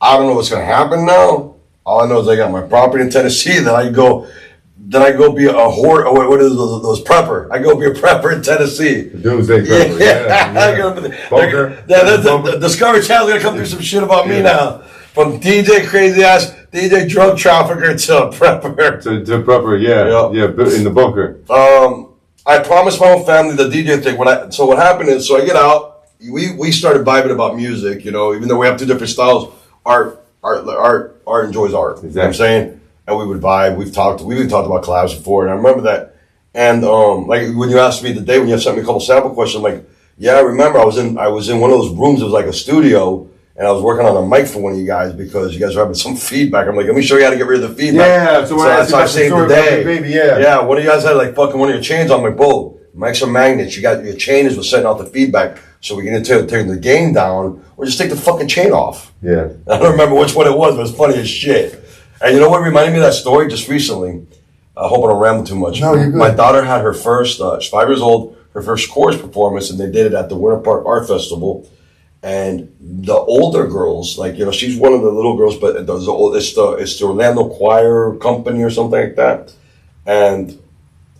I don't know what's going to happen now. All I know is I got my property in Tennessee that I go be a whore. What are those prepper? I go be a prepper in Tennessee. Doomsday prepper. The Discovery Channel's going to come through some shit about me now. From DJ crazy ass, DJ drug trafficker to prepper. To prepper, yeah, in the bunker. I promised my whole family the DJ thing. So what happened is, I get out. We started vibing about music, even though we have two different styles. Art enjoys art. Exactly. You know what I'm saying? And we would vibe. We've even talked about collabs before, and I remember that. And like when you asked me the day when you sent me a couple sample questions, I'm like, yeah, I remember I was in one of those rooms. It was like a studio. And I was working on a mic for one of you guys because you guys were having some feedback. I'm like, let me show you how to get rid of the feedback. Yeah, so I saved the day. Baby, yeah, one of you guys had like fucking one of your chains on my bowl. Mic's are magnets. You got your chain is what's setting out the feedback. So we can either take the gain down or just take the fucking chain off. Yeah. I don't remember which one it was, but it's funny as shit. And you know what reminded me of that story just recently? I hope I don't ramble too much. No, you're good. My daughter had her first, she's 5 years old, her first chorus performance, and they did it at the Winter Park Art Festival. And the older girls, like, she's one of the little girls, but it's the Orlando Choir Company or something like that. And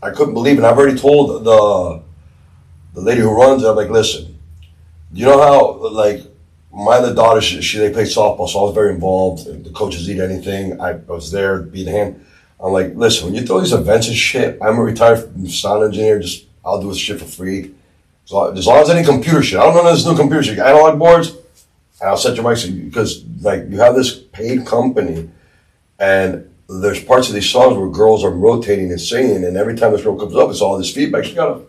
I couldn't believe it. And I've already told the lady who runs it, I'm like, listen, you know how, like, my other daughter, they play softball, so I was very involved. The coaches eat anything. I was there, be the hand. I'm like, listen, when you throw these events and shit, I'm a retired sound engineer, I'll do this shit for free. So as long as any computer shit, I don't know there's no computer shit, analog boards, and I'll set your mics because like you have this paid company, and there's parts of these songs where girls are rotating and singing, and every time this girl comes up, it's all this feedback. She's got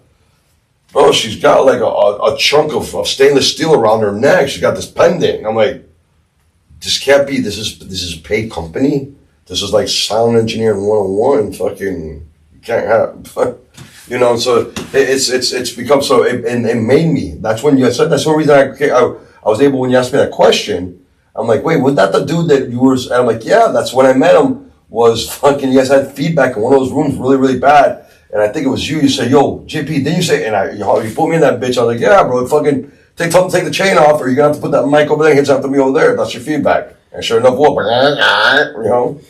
like a chunk of stainless steel around her neck. She's got this pendant. I'm like, this can't be. This is a paid company. This is like sound engineering 101. Fucking, you can't have. So it's become so, it made me. That's when you said, that's the reason I was able, when you asked me that question, I'm like, wait, was that the dude that you were, and I'm like, yeah, that's when I met him, was fucking, you guys had feedback in one of those rooms really, really bad. And I think it was you said, yo, JP, didn't you say, and you put me in that bitch. I was like, yeah, bro, fucking, take the chain off, or you're gonna have to put that mic over there and hit something to me over there. That's your feedback. And sure enough,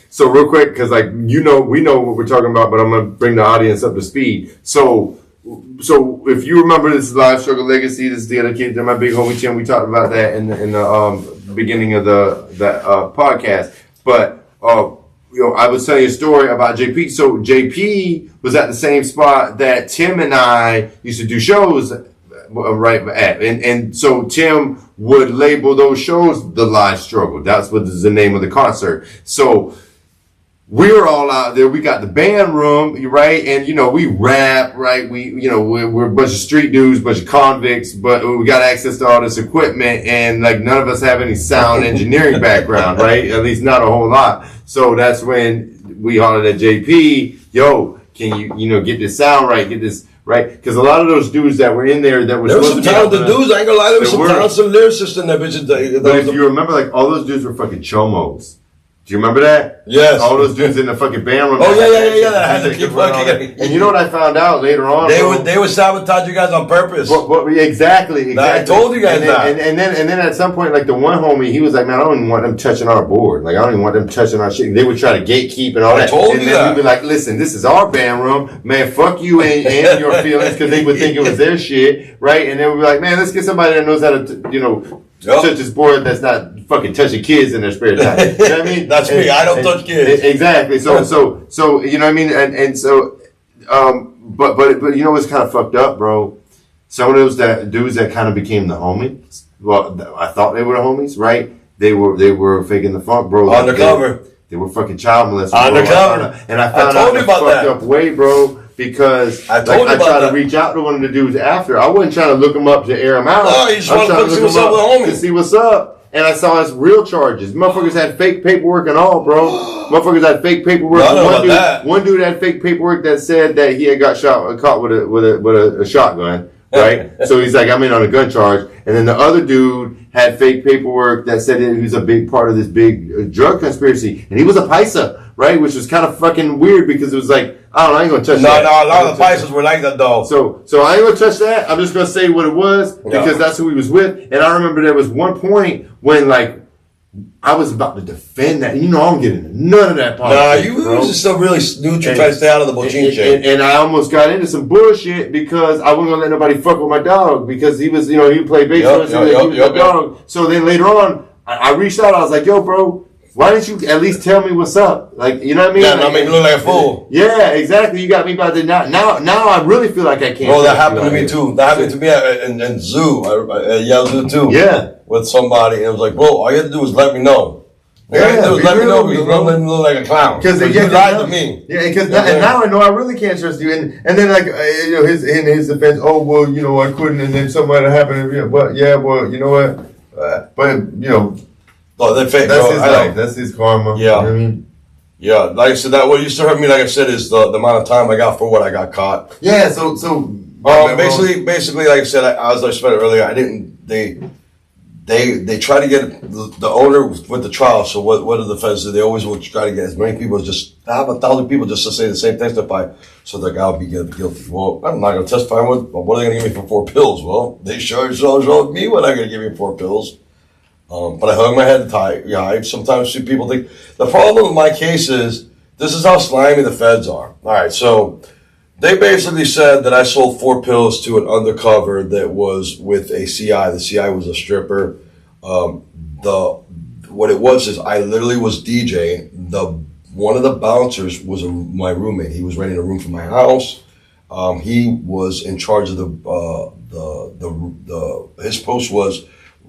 So real quick, because we know what we're talking about, but I'm gonna bring the audience up to speed. So So if you remember, this is Live Struggle Legacy. This is dedicated to my big homie Tim. We talked about that in the beginning of the podcast. But I was telling you a story about JP. So JP was at the same spot that Tim and I used to do shows right at, and so Tim would label those shows the Live Struggle. That's what is the name of the concert. So we were all out there. We got the band room, right? And, we rap, right? We're a bunch of street dudes, bunch of convicts, but we got access to all this equipment, and like none of us have any sound engineering background, right? At least not a whole lot. So that's when we hollered at JP, yo, can you, get this sound right? Get this right? Because a lot of those dudes that were in there that were supposed to be talented dudes. I ain't gonna lie, there was some talented lyricists in that bitch. But if you remember, like, all those dudes were fucking chomos. Do you remember that? Yes. All those dudes in the fucking band room. Oh, yeah. That had to keep fucking. And you know what I found out later on? They would sabotage you guys on purpose. Exactly. I told you guys that. And then at some point, like, the one homie, he was like, man, I don't even want them touching our board. Like, I don't even want them touching our shit. They would try to gatekeep and all that. I told you that. And then we'd be like, listen, this is our band room. Man, fuck you and your feelings, because they would think it was their shit, right? And then we'd be like, man, let's get somebody that knows how to, touch this board that's not fucking touching kids in their spare time. You know what I mean? That's me. I don't touch kids. Exactly. So you know what I mean? And so, but you know what's kind of fucked up, bro? Some of those dudes that kind of became the homies. Well, I thought they were the homies, right? They were faking the funk, bro. Undercover. They were fucking child molesters. Undercover. And I found out in a fucked up way, bro. Because I tried to reach out to one of the dudes after. I wasn't trying to look him up to air him out. No, you just want to see what's up with homies. To see what's up. And I saw his real charges. Motherfuckers had fake paperwork and all, bro. Motherfuckers had fake paperwork. One dude had fake paperwork that said that he had got caught with a shotgun, right? So he's like, I'm in on a gun charge. And then the other dude had fake paperwork that said that he was a big part of this big drug conspiracy, and he was a paisa, right? Which was kind of fucking weird, because it was like, I ain't gonna touch that. No, a lot of the paisas were like that, though. So I ain't gonna touch that. I'm just gonna say what it was, because that's who he was with. And I remember there was one point when, like, I was about to defend that. I don't get into none of that politics. Nah, you was just so really neutral, trying to stay out of the bojine shit. And I almost got into some bullshit because I wasn't gonna let nobody fuck with my dog, because he was, he played baseball, he was my dog. So then later on, I reached out. I was like, yo, bro, why didn't you at least tell me what's up? Like, you know what I mean? Yeah, not make me look like a fool. Yeah, exactly. You got me about to now I really feel like I can't. Bro, that happened to me too. That happened to me at Zoo, at Yale Zoo too. Yeah. With somebody, and it was like, bro, all you had to do was let me know. All you had to do was let me know, because don't let me look like a clown. Because you lied to me. Yeah, because now I know I really can't trust you. And then, like, in his defense, oh, well, I couldn't, and then something happened. But yeah, well, you know what? Oh, that's his life. That's his karma. Yeah. You know what I mean? Yeah, like I said, that what used to hurt me, like I said, is the amount of time I got for what I got caught. Yeah, so basically, like I said, as I said earlier, they try to get the owner with the trial. So what do the feds do? They always will try to get as many people, just have 1,000 people just to say the same testify, so the guy will be guilty. Well, I'm not going to testify. What are they going to give me for 4 pills? Well, they showed me what I'm going to give me 4 pills. But I hung my head tight. Yeah, I sometimes see people think the problem with my case is this is how slimy the feds are. All right, so they basically said that I sold 4 pills to an undercover that was with a CI. The CI was a stripper. What it was is I literally was DJing. One of the bouncers was my roommate. He was renting a room for my house. He was in charge of his post was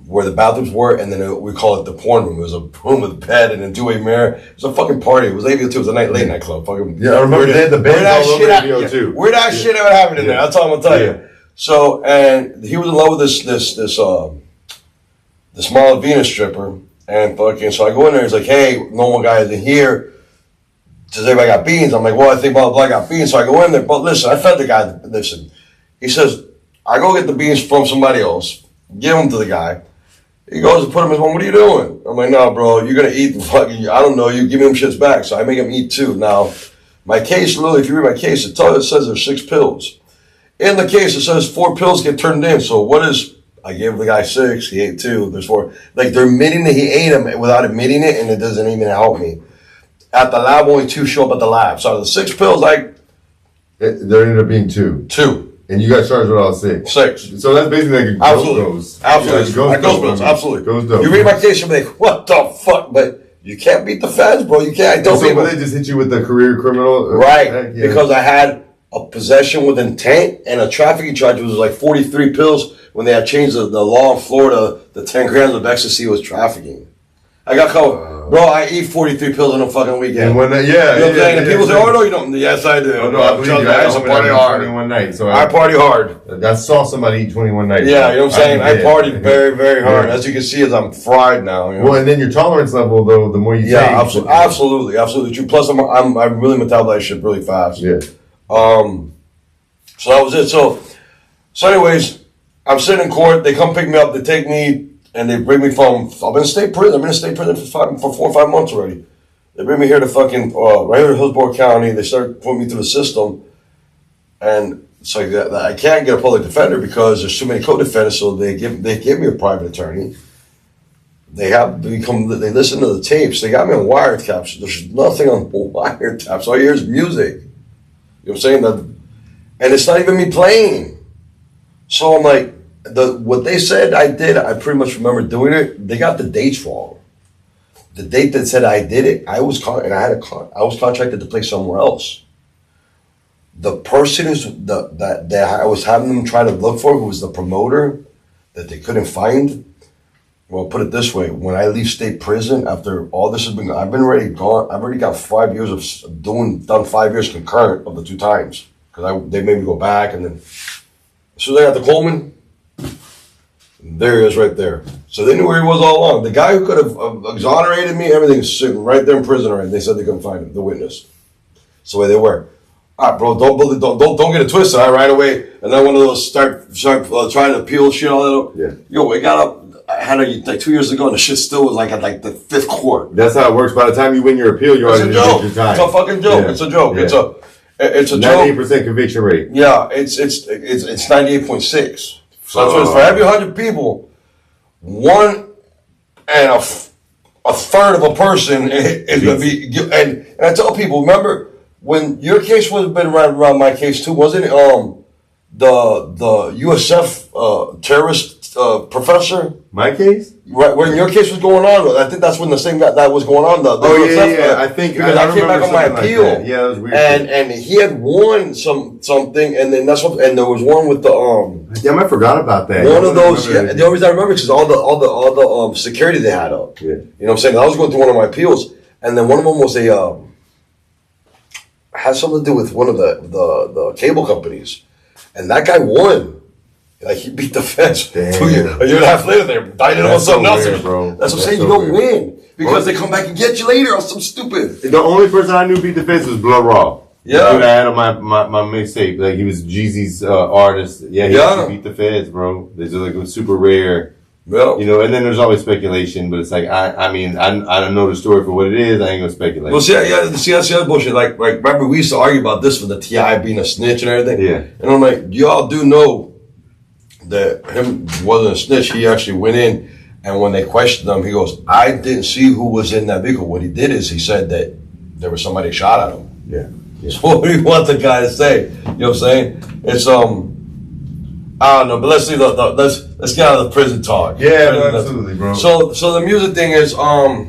where the bathrooms were, and then we call it the porn room. It was a room with a bed and a two-way mirror. It was a fucking party. It was AVO too. It was a late night club. Fucking, yeah, I remember they had the beds all over AVO too. Where that shit ever happened in there? That's all I'm gonna tell you. So, and he was in love with this Malvina stripper, and fucking. So I go in there. He's like, "Hey, normal guys in here. Does everybody got beans?" I'm like, "Well, I think blah blah got beans." So I go in there. But listen, I fed the guy. Listen, he says, "I go get the beans from somebody else. Give them to the guy." He goes to put him in his home. What are you doing? I'm like, no, bro, you're going to eat the fucking, I don't know, you give me them shits back. So I make him eat 2. Now, my case, literally, if you read my case, it says there's 6 pills. In the case, it says 4 pills get turned in. So what is, I gave the guy 6, he ate 2, there's 4. Like, they're admitting that he ate them without admitting it, and it doesn't even help me. At the lab, only 2 show up at the lab. So out of the 6 pills, there ended up being 2. 2. And you got charged with all 6? 6. So that's basically like a absolutely. ghost. Absolutely. Like Ghost, absolutely. Ghost dope. You read my case, you'll be like, what the fuck? But you can't beat the feds, bro. You can't. I tell people. They just hit you with the career criminal? Right. Yeah. Because I had a possession with intent and a trafficking charge was like 43 pills. When they had changed the law in Florida, the 10 grams of ecstasy was trafficking. I got caught. Bro, I eat 43 pills on a fucking weekend. And when that, you know what I'm saying? And people say, oh, no, you don't. Yes, I do. Oh, no, I believe you. I used to party hard. 21 nights. So I party hard. I saw somebody eat 21 nights. Yeah, you know what I'm saying? I partied very, very hard. As you can see, as I'm fried now. You know? Well, and then your tolerance level, though, the more you take. Yeah, absolutely true. Plus, I really metabolize shit really fast. Yeah. So that was it. So anyways, I'm sitting in court. They come pick me up. They take me and they bring me from. I'm in state prison. I'm in a state prison for 4 or 5 months already. They bring me here to fucking right here in Hillsborough County. They start putting me through the system, and it's like that I can't get a public defender because there's too many co-defendants. So they give me a private attorney. They listen to the tapes. They got me on wiretaps. There's nothing on wiretaps. All you hear is music. You know what I'm saying? And it's not even me playing. So I'm like, what they said I did, I pretty much remember doing it. They got the dates wrong. The date that said I did it, I was contracted to play somewhere else. The person that I was having them try to look for, who was the promoter that they couldn't find. Well, put it this way: when I leave state prison after all this has been, I've already got 5 years of done 5 years concurrent of the 2 times because they made me go back, and then so they got the Coleman. There he is, right there. So they knew where he was all along. The guy who could have exonerated me, everything's sitting right there in prison already. They said they couldn't find him, the witness. So the way they were. All right, bro, don't get it twisted. I right away, and then one of those start trying to peel shit all that up. Yeah. Yo, we got up. I had like 2 years ago, and the shit still was like at like the 5th court. That's how it works. By the time you win your appeal, you're already joke. Your time. It's a fucking joke. Yeah. It's a joke. Yeah. It's a 98% conviction rate. Yeah, it's 98.6. So that's what it's for every 100 people, 1 and a third of a person is going to be. And I tell people, remember when your case would have been around my case too, wasn't it? The USF terrorist professor. My case? Right, when your case was going on, I think that's when the same guy that was going on. Yeah. I think because I came back on my appeal. Like yeah, that was weird. And he had won something, and then and there was one with the Damn, I forgot about that. One of those. Yeah, the only reason I remember is because all the security they had up. Yeah. You know what I'm saying? I was going through one of my appeals, and then one of them was had something to do with one of the cable companies, and that guy won. Like he beat the feds. A year and a half later, they died on something else. Bro. That's what I'm saying. You don't win because they come back and get you later on some stupid. The only person I knew beat the feds was Blood Raw. Yeah, the dude I had on my mixtape. Like he was Jeezy's artist. Yeah, he beat the feds, bro. They're just like super rare. Yeah. You know, and then there's always speculation, but it's like I don't know the story for what it is. I ain't gonna speculate. Well, see, that's the other bullshit. Like remember we used to argue about this with the T.I. being a snitch and everything. Yeah. And I'm like, y'all do know that him wasn't a snitch. He actually went in, and when they questioned him, he goes, I didn't see who was in that vehicle. What he did is he said that there was somebody shot at him. Yeah. So what do you want the guy to say? You know what I'm saying? It's I don't know, but let's see let's get out of the prison talk. Yeah, no, absolutely, bro. So the music thing is I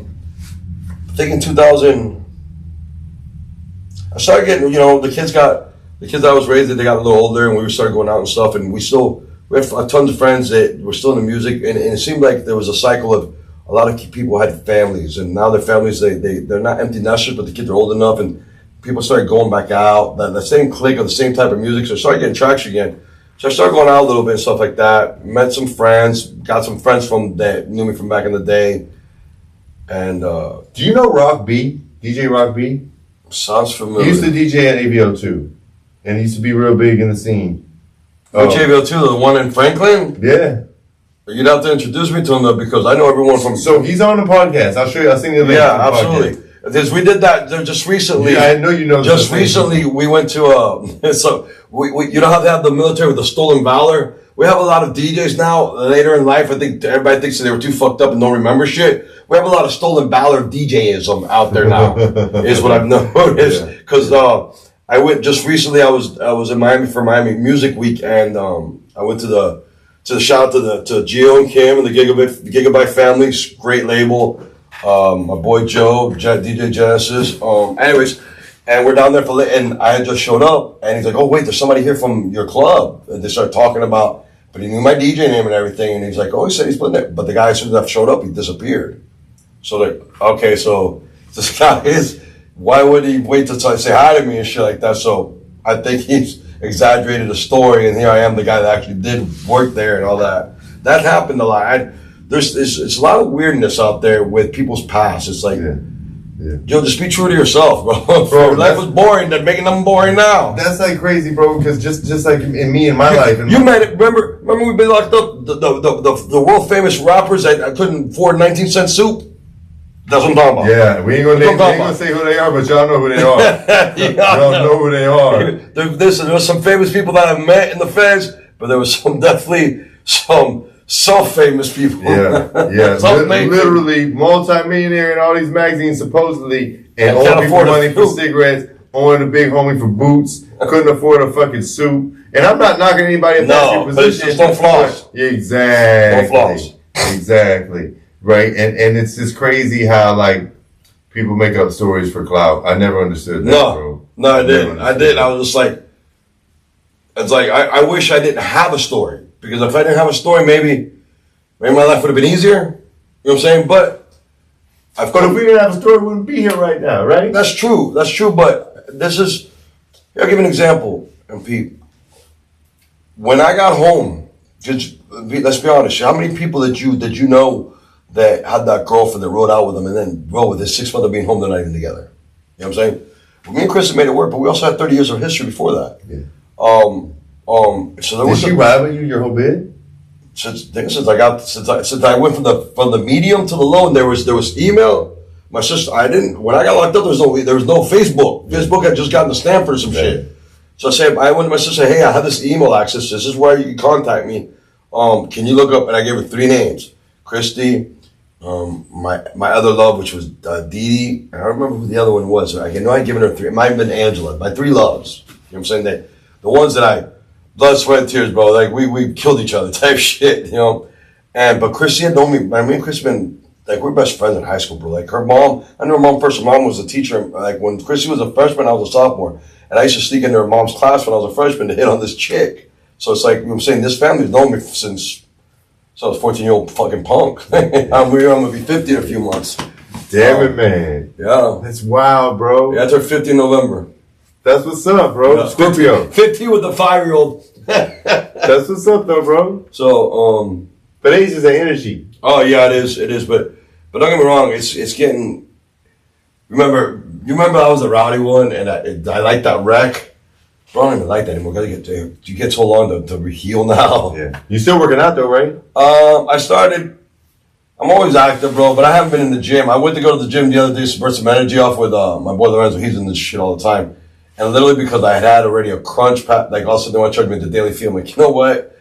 think in 2000 I started getting, you know, the kids that I was raised with, they got a little older, and we started going out and stuff, and we had tons of friends that were still in the music, and it seemed like there was a cycle of a lot of people had families, and now their families, they're not empty nesters, but the kids are old enough, and people started going back out, the same clique of the same type of music, so I started getting traction again. So I started going out a little bit and stuff like that, met some friends, got some friends that knew me from back in the day, and do you know Rock B? DJ Rock B? Sounds familiar. He used to DJ at AVO2, and he used to be real big in the scene. Which AVO2, the one in Franklin? Yeah. You'd have to introduce me to him though, because I know everyone from. So he's on the podcast. I'll show you. I'll send you the link. Yeah, absolutely. Because we did that just recently. Yeah, I know you know. Just recently, we went to so we you know how they have the military with the stolen valor. We have a lot of DJs now. Later in life, I think everybody thinks that they were too fucked up and don't remember shit. We have a lot of stolen valor DJism out there now. Is what I've noticed because. I went just recently. I was in Miami for Miami Music Week, and I went to the shout out to Gio and Kim and the Gigabyte family, great label. My boy Joe, DJ Genesis. Anyways, and we're down there and I had just showed up, and he's like, "Oh wait, there's somebody here from your club." And they start talking about, but he knew my DJ name and everything, and he's like, "Oh, he said he's playing there." But the guy, as soon as I showed up, he disappeared. So like, okay, so this guy is. Why would he wait to say hi to me and shit like that? So I think he's exaggerated the story, and here I am, the guy that actually did work there and all that. That happened a lot. It's a lot of weirdness out there with people's past. It's like, yo, just be true to yourself, bro. Bro, life was boring. They're making them boring now. That's like crazy, bro. Because just like in me in my life, Remember we've been locked up. The world famous rappers that I couldn't afford 19-cent soup. That's what I'm talking about. Yeah, we ain't gonna say who they are, but y'all know who they are. Y'all know who they are. There was some famous people that I met in the feds, but there was definitely some famous people. Yeah. Literally multi-millionaire in all these magazines supposedly, and all people money for cigarettes, owing a big homie for boots, couldn't afford a fucking soup. And I'm not knocking anybody in that position. It's no flaws. Exactly. No flaws. Exactly. Right, and it's just crazy how like people make up stories for clout. I never understood that, bro. No, I didn't. I was just like, it's like I wish I didn't have a story, because if I didn't have a story, maybe my life would have been easier. You know what I'm saying? But if we didn't have a story, we wouldn't be here right now, right? That's true. But this is. I'll give you an example, and Pete. When I got home, let's be honest. How many people did you know that had that girlfriend that rode out with them, and then with his 6 months of being home, they're not even together? You know what I'm saying? Well, me and Chris made it work, but we also had 30 years of history before that. Yeah. So there was. Did she ride with you your whole bid? Since I went from the medium to the low, and there was email. My sister, when I got locked up, there was no Facebook. Facebook had just gotten the stamp for some shit. So I went to my sister, "Hey, I have this email access. This is where you can contact me. Can you look up?" And I gave her 3 names: Christy, my other love, which was Dee Dee. I don't remember who the other one was. I know I'd given her 3. It might have been Angela. My 3 loves. You know what I'm saying? The ones that blood, sweat, and tears, bro. Like we killed each other type shit, you know. But Christy had known me. Me and Christy been like, we're best friends in high school, bro. Like her mom, I knew her mom first. Her mom was a teacher. Like when Christy was a freshman, I was a sophomore, and I used to sneak into her mom's class when I was a freshman to hit on this chick. So it's like, you know what I'm saying, this family's known me since. So I was 14-year-old fucking punk. I'm gonna be 50 in a few months. Damn it, man. Yeah. That's wild, bro. Yeah, I turned 50 in November. That's what's up, bro. Yeah. Scorpio. 50 with the 5-year-old. That's what's up, though, bro. So, but age is an energy. Oh yeah, it is. But don't get me wrong. It's getting. You remember I was the rowdy one, and I like that wreck. I don't even like that anymore. You get so long to heal now. Yeah. You still working out though, right? I'm always active, bro, but I haven't been in the gym. I went to go to the gym the other day to burn some energy off with my boy Lorenzo. He's in this shit all the time. And literally because I had already a crunch pack, like also they want to charge me the daily fee. I'm like, you know what?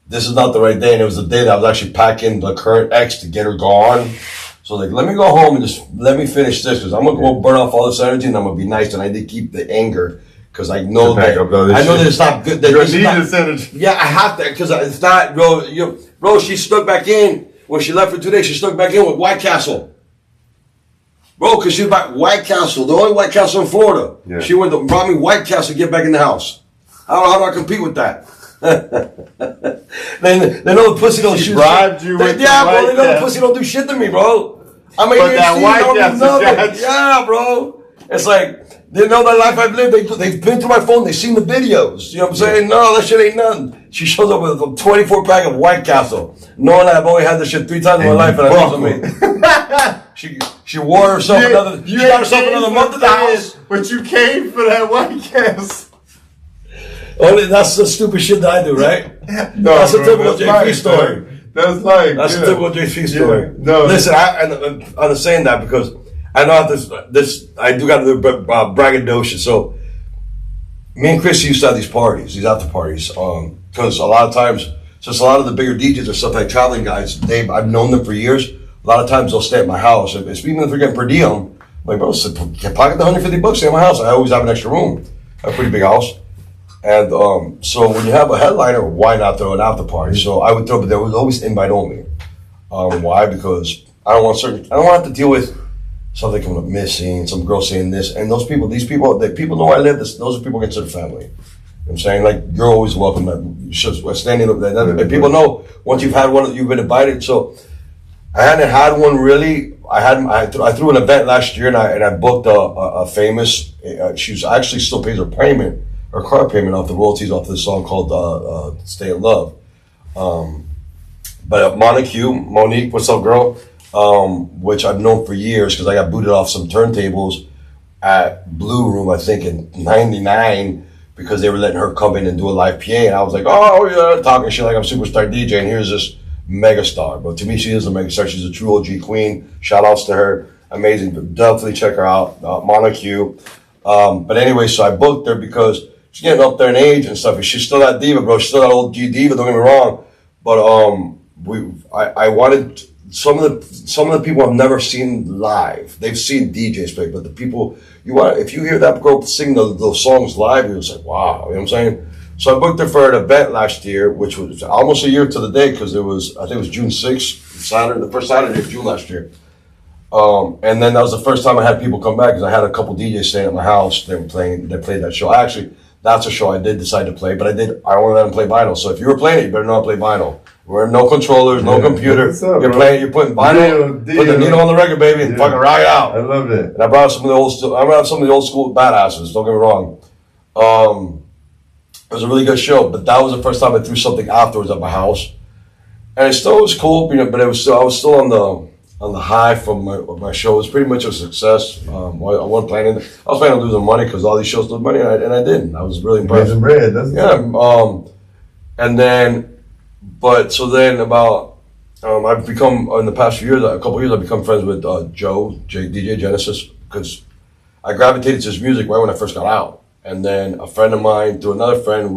This is not the right day. And it was the day that I was actually packing the current ex to get her gone. So like, let me go home and just let me finish this, because I'm going to go burn off all this energy and I'm going to be nice. And I did keep the anger. Because I know that it's not good. That you need this energy. Yeah, I have to, because it's not, bro. Bro, she stuck back in when she left for 2 days. She stuck back in with White Castle, bro. Because she was back White Castle, the only White Castle in Florida. Yeah. She went to brought me White Castle to get back in the house. How do I compete with that? They know the pussy don't shoot. Bribed you with yeah, bro. They know the pussy don't do shit to me, bro. I'm but that White Castle, yeah, bro. It's like. They know the life I've lived. They've been through my phone. They've seen the videos. You know what I'm saying? No, that shit ain't nothing. She shows up with a 24-pack of White Castle, knowing I've only had this shit 3 times in my life, and I know me. She wore herself another. She got herself another month in the house. But you came for that White Castle. Only that's the stupid shit that I do, right? No, that's a typical JP story. That's like that's a typical JP story. Yeah. No, listen, I'm saying that because. I know this. I do got to do braggadocio. So, me and Chris used to have these parties, these after parties, because a lot of times, since a lot of the bigger DJs or stuff like traveling guys, I've known them for years. A lot of times they'll stay at my house. Even if they're getting per diem, I'm like, bro, pocket the $150, stay at my house. I always have an extra room. a pretty big house. And so when you have a headliner, why not throw an after party? So I would throw, but there was always invite only. Why? Because I don't want to have to deal with something coming up missing, some girl saying this, and these people know I live. Those are people considered family. You know what I'm saying? Like, you're always welcome. Standing up there, and people know once you've had one, you've been invited. So I hadn't had one really. I threw an event last year, and I booked a famous. She actually still pays her payment, her car payment off the royalties off this song called "Stay in Love." But Monique, what's up, girl? Which I've known for years because I got booted off some turntables at Blue Room, I think in '99, because they were letting her come in and do a live PA, and I was like, oh yeah, talking shit like I'm superstar DJ, and here's this megastar. But to me, she is a megastar. She's a true OG queen. Shout outs to her. Amazing. Definitely check her out. Monique. But anyway, so I booked her because she's getting up there in age and stuff. And she's still that diva, bro. She's still that old G diva. Don't get me wrong. But I wanted some of the people I've never seen live. They've seen DJs play, but the people if you hear that girl sing those songs live, you're just like, wow. You know what I'm saying? So I booked her for an event last year, which was almost a year to the day because I think it was June 6th, Saturday, the first Saturday of June last year. And then that was the first time I had people come back because I had a couple DJs staying at my house. They played that show. That's a show I did decide to play, but I only let them play vinyl. So if you were playing it, you better not play vinyl. We're no controllers, no computer. You're putting vinyl, put the needle on the record, baby, and fucking rock it out. I love it. And I brought some of the old school badasses. Don't get me wrong. It was a really good show, but that was the first time I threw something afterwards at my house, and it still was cool, I was still on the high from my show. It was pretty much a success. I wasn't planning. I was planning on losing money because all these shows lose money, and I didn't. I was really impressed. Amazing bread, doesn't it? Yeah. And then. But so then I've become, in the past few years, a couple of years, I've become friends with DJ Genesis, because I gravitated to his music right when I first got out. And then a friend of mine, through another friend,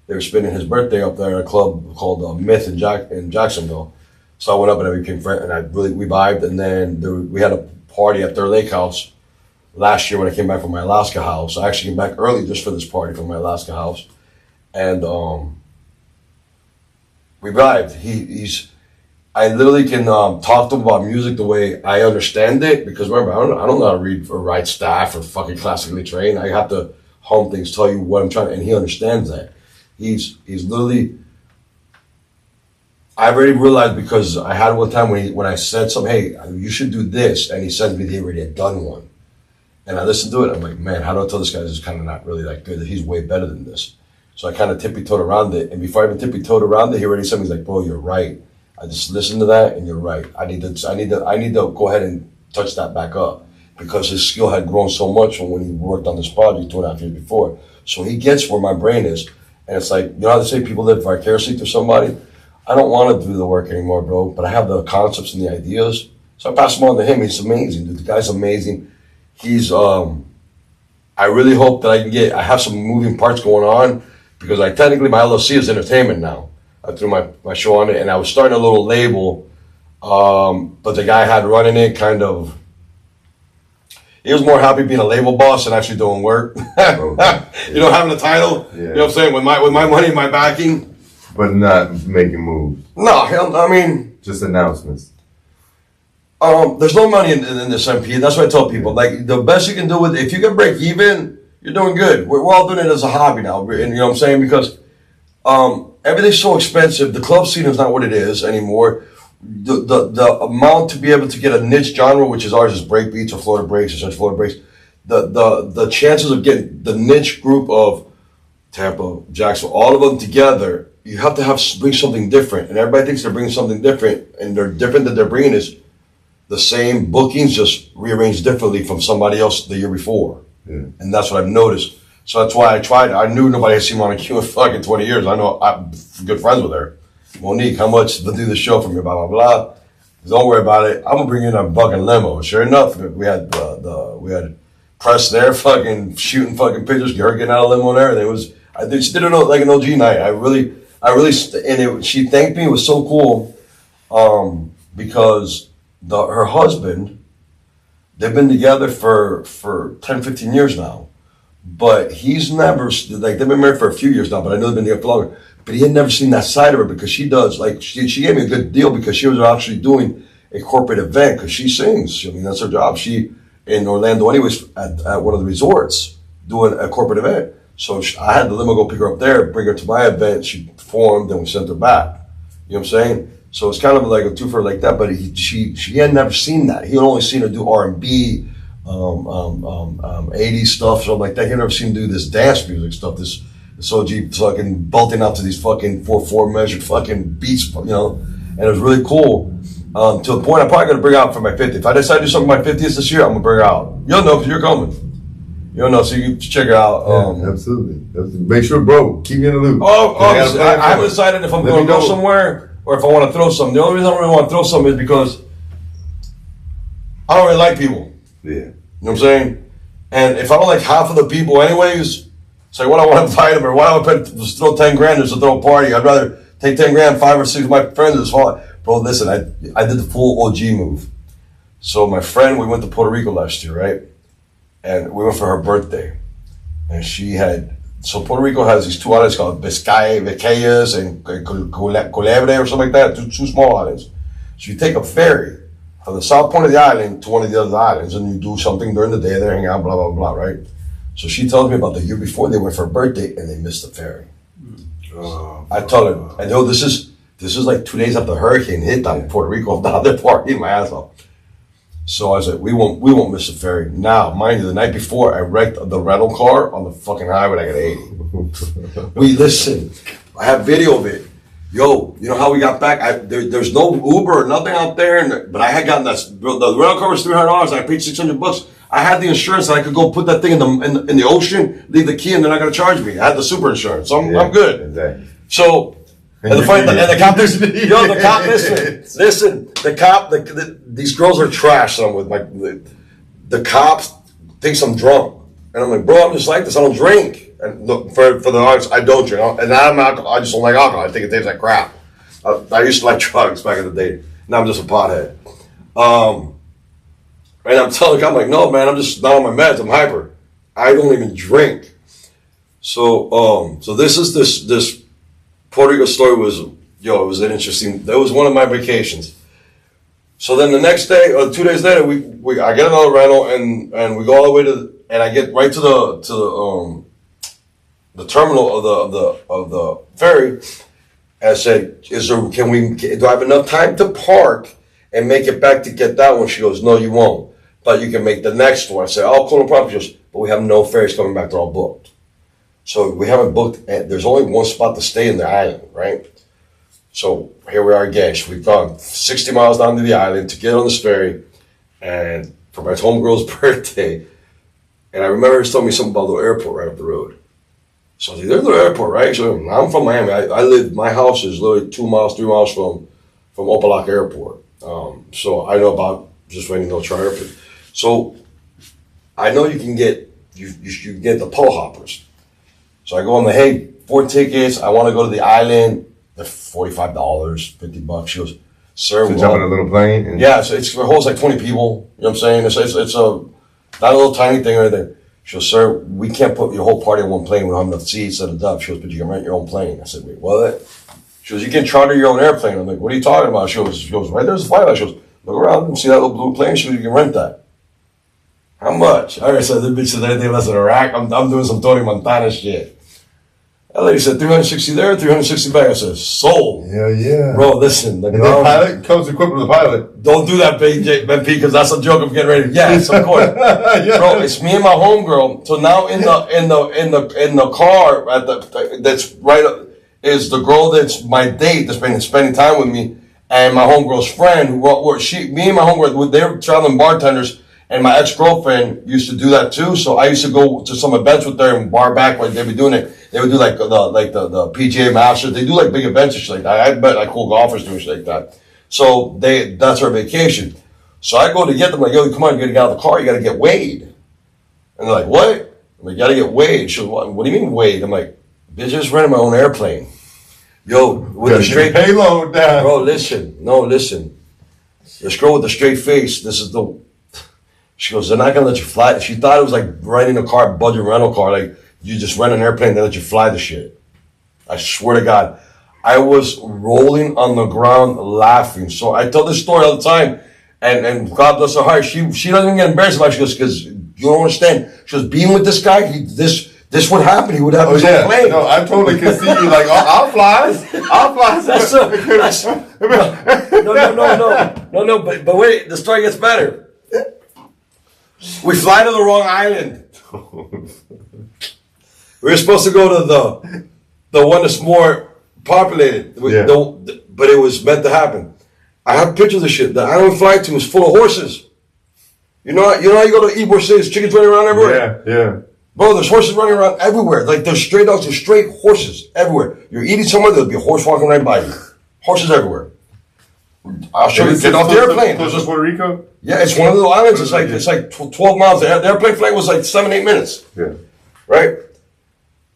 they were spending his birthday up there at a club called Myth in Jacksonville. So I went up and I became friends, and we vibed. And then we had a party at their lake house last year when I came back from my Alaska house. I actually came back early just for this party from my Alaska house. And, we vibed. I literally can talk to him about music the way I understand it, because remember, I don't know how to read or write staff or fucking classically trained. I have to hum things, tell you what I'm trying, and he understands that. He's literally. I've already realized, because I had one time when I said something, hey, you should do this, and he said to me they already had done one, and I listened to it. I'm like, man, how do I tell this guy this is kind of not really that good? That he's way better than this. So I kind of tippy-toed around it. And before I even tippy-toed around it, he already said, he's like, bro, you're right. I just listened to that, and you're right. I need to go ahead and touch that back up, because his skill had grown so much from when he worked on this project 2.5 years before. So he gets where my brain is. And it's like, you know how they say people live vicariously through somebody? I don't want to do the work anymore, bro, but I have the concepts and the ideas. So I pass them on to him. He's amazing, dude. The guy's amazing. He's, I really hope that I have some moving parts going on, because technically my LLC is entertainment now. I threw my show on it, and I was starting a little label, but the guy I had running it he was more happy being a label boss than actually doing work. Having a title, you know what I'm saying, with my money and my backing. But not making moves. No, just announcements. There's no money in this MP, and that's what I tell people. Like, the best you can do if you can break even, you're doing good. We're all doing it as a hobby now, and you know what I'm saying? Because everything's so expensive. The club scene is not what it is anymore. The amount to be able to get a niche genre, which is ours, is break beats or Florida breaks or such Florida breaks. The chances of getting the niche group of Tampa, Jacksonville, all of them together, you have to bring something different. And everybody thinks they're bringing something different, and they're different that they're bringing is the same bookings, just rearranged differently from somebody else the year before. Yeah. And that's what I've noticed. So that's why I tried. I knew nobody had seen Monique in fucking 20 years. I know I'm good friends with her. Monique, how much to do the show for me? Blah, blah, blah. Don't worry about it. I'm going to bring you in a fucking limo. Sure enough, we had press there, fucking shooting fucking pictures, her getting out of limo and everything. I just did it like an OG night. She thanked me. It was so cool, because her husband, they've been together for 10, 15 years now. But he's never, like, they've been married for a few years now, but I know they've been together for longer. But he had never seen that side of her because she does, like, she gave me a good deal because she was actually doing a corporate event because she sings. I mean, that's her job. She, in Orlando anyways, at one of the resorts, doing a corporate event. So I had the limo go pick her up there, bring her to my event. She performed, then we sent her back. You know what I'm saying? So it's kind of like a twofer like that. But she had never seen that. He had only seen her do R&B, 80s stuff, something like that. He had never seen her do this dance music stuff. This OG fucking belting out to these fucking 4/4 measured fucking beats, you know. And it was really cool. To the point I'm probably gonna bring her out for my 50th. If I decide to do something for my 50th this year, I'm gonna bring her out. You'll know because you're coming. You'll know, so you can check her out. Absolutely. Make sure, bro, keep me in the loop. I haven't decided if I'm going to go somewhere or if I want to throw something. The only reason I don't really want to throw something is because I don't really like people. Yeah. You know what I'm saying? And if I don't like half of the people anyways, it's like, what I want to invite them or why do I just throw 10 grand just to throw a party? I'd rather take 10 grand, 5 or 6 of my friends this fall. Bro, listen, I did the full OG move. So my friend, we went to Puerto Rico last year, right? And we went for her birthday. And she had, so Puerto Rico has these 2 islands called Vizcayas and Culebre or something like that, two small islands. So you take a ferry from the south point of the island to one of the other islands and you do something during the day, they hang out, blah, blah, blah, right? So she tells me about the year before they went for her birthday and they missed the ferry. I told her, I know this is like 2 days after the hurricane hit on Puerto Rico, down there partying my ass off. So I said, we won't miss the ferry. Now, mind you, the night before, I wrecked the rental car on the fucking highway. I got 80. Listen, I have video of it. Yo, you know how we got back? There's no Uber or nothing out there, but I had gotten the rental car was $300. I paid $600. I had the insurance that I could go put that thing in the ocean, leave the key, and they're not going to charge me. I had the super insurance, so I'm good. Exactly. So. And the cop, listen, these girls are trash. So I'm with the cops thinks I'm drunk. And I'm like, bro, I'm just like this. I don't drink. And look, for the audience, I don't drink. And I'm alcohol. I just don't like alcohol. I think it tastes like crap. I used to like drugs back in the day. Now I'm just a pothead. And I'm telling you, I'm like, no, man, I'm just not on my meds. I'm hyper. I don't even drink. So this is this Puerto Rico story was, it was an interesting, that was one of my vacations. So then the next day, or 2 days later, I get another rental and we go all the way and I get right to the terminal of the ferry. And I said, do I have enough time to park and make it back to get that one? She goes, no, you won't, but you can make the next one. I said, oh, cool, no problem. She goes, but we have no ferries coming back, they're all booked. So we haven't booked, there's only one spot to stay in the island, right? So here we are again. We've gone 60 miles down to the island to get on this ferry and for my homegirl's birthday. And I remember her telling me something about the airport right up the road. So I was like, there's the airport, right? So I'm from Miami. My house is literally 2 miles, 3 miles from Opalaca Airport. So I know about just waiting to try airport. So I know you can get, you get the pole hoppers. So I go on hey, 4 tickets. I want to go to the island. They're $45, $50. She goes, sir. So jump on a little plane? Yeah, so it holds like 20 people. You know what I'm saying? It's not a little tiny thing or anything. She goes, sir, we can't put your whole party on one plane. We don't have enough seats set it up. She goes, but you can rent your own plane. I said, wait, what? She goes, you can charter your own airplane. I'm like, what are you talking about? She goes, right there's a flight. She goes, look around and see that little blue plane? She goes, you can rent that. How much? All right, so this bitch said anything less than a rack. I'm doing some Tony Montana shit. That lady said 360 there, 360 back. I said, sold. Yeah. Bro, listen. And the pilot comes equipped with a pilot. Don't do that, Ben P, because that's a joke I'm getting ready. Yes, of course. Yeah. Bro, it's me and my homegirl. So now in the car that's right is the girl that's my date that's been spending time with me and my homegirl's friend. Me and my homegirl, they were traveling bartenders. And my ex-girlfriend used to do that too. So I used to go to some events with her and bar back when they'd be doing it. They would do like the PGA Masters. They do like big events and shit like that. I bet like cool golfers do shit like that. So that's our vacation. So I go to get them like, yo, come on, you gotta get out of the car. You gotta get weighed. And they're like, what? I'm like, you gotta get weighed. She goes, what do you mean weighed? I'm like, bitch, just rented my own airplane. Yo, with a straight payload down. Bro, listen. This girl with the straight face, She goes, they're not gonna let you fly. She thought it was like renting a car, budget rental car. Like you just rent an airplane, they let you fly the shit. I swear to God, I was rolling on the ground laughing. So I tell this story all the time, and God bless her heart. She doesn't even get embarrassed about it. She goes, because you don't understand. She goes, being with this guy, this would happen. He would have his own plane. No, I totally can see you like, I'll fly. I'll fly. No. But wait, the story gets better. We fly to the wrong island. We were supposed to go to the one that's more populated. But it was meant to happen. I have pictures of the shit. The island we fly to was full of horses. You know how you go to Ybor City, there's chickens running around everywhere? Yeah. Bro, there's horses running around everywhere. Like, there's stray dogs, there's stray horses everywhere. You're eating somewhere, there'll be a horse walking right by you. Horses everywhere. I'll show you. Get off the airplane. Close to Puerto Rico? Yeah, it's one of the islands. It's like 12 miles. The airplane flight was like 7-8 minutes. Yeah. Right?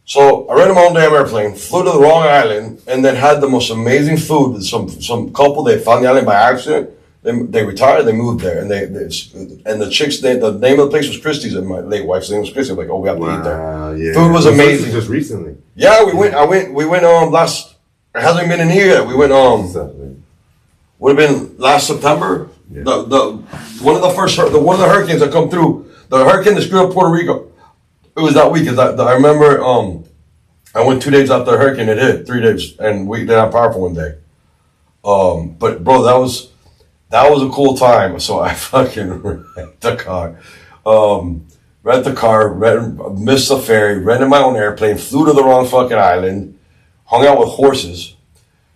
So I rented my own damn airplane, flew to the wrong island, and then had the most amazing food. Some couple, they found the island by accident. They retired, they moved there, and the chicks, the name of the place was Christie's, and my late wife's name was Christie. I'm like, oh, we have to eat there. Yeah. Food was amazing. Just recently. Yeah, we went last. It hasn't been a year yet. We went would have been last September. Yeah. One of the hurricanes that come through, the hurricane that screwed up Puerto Rico. It was that week. I remember I went 2 days after the hurricane. It hit 3 days, and we didn't have power for 1 day. But bro, that was a cool time. So I fucking rent the car, missed the ferry, rented my own airplane, flew to the wrong fucking island, hung out with horses,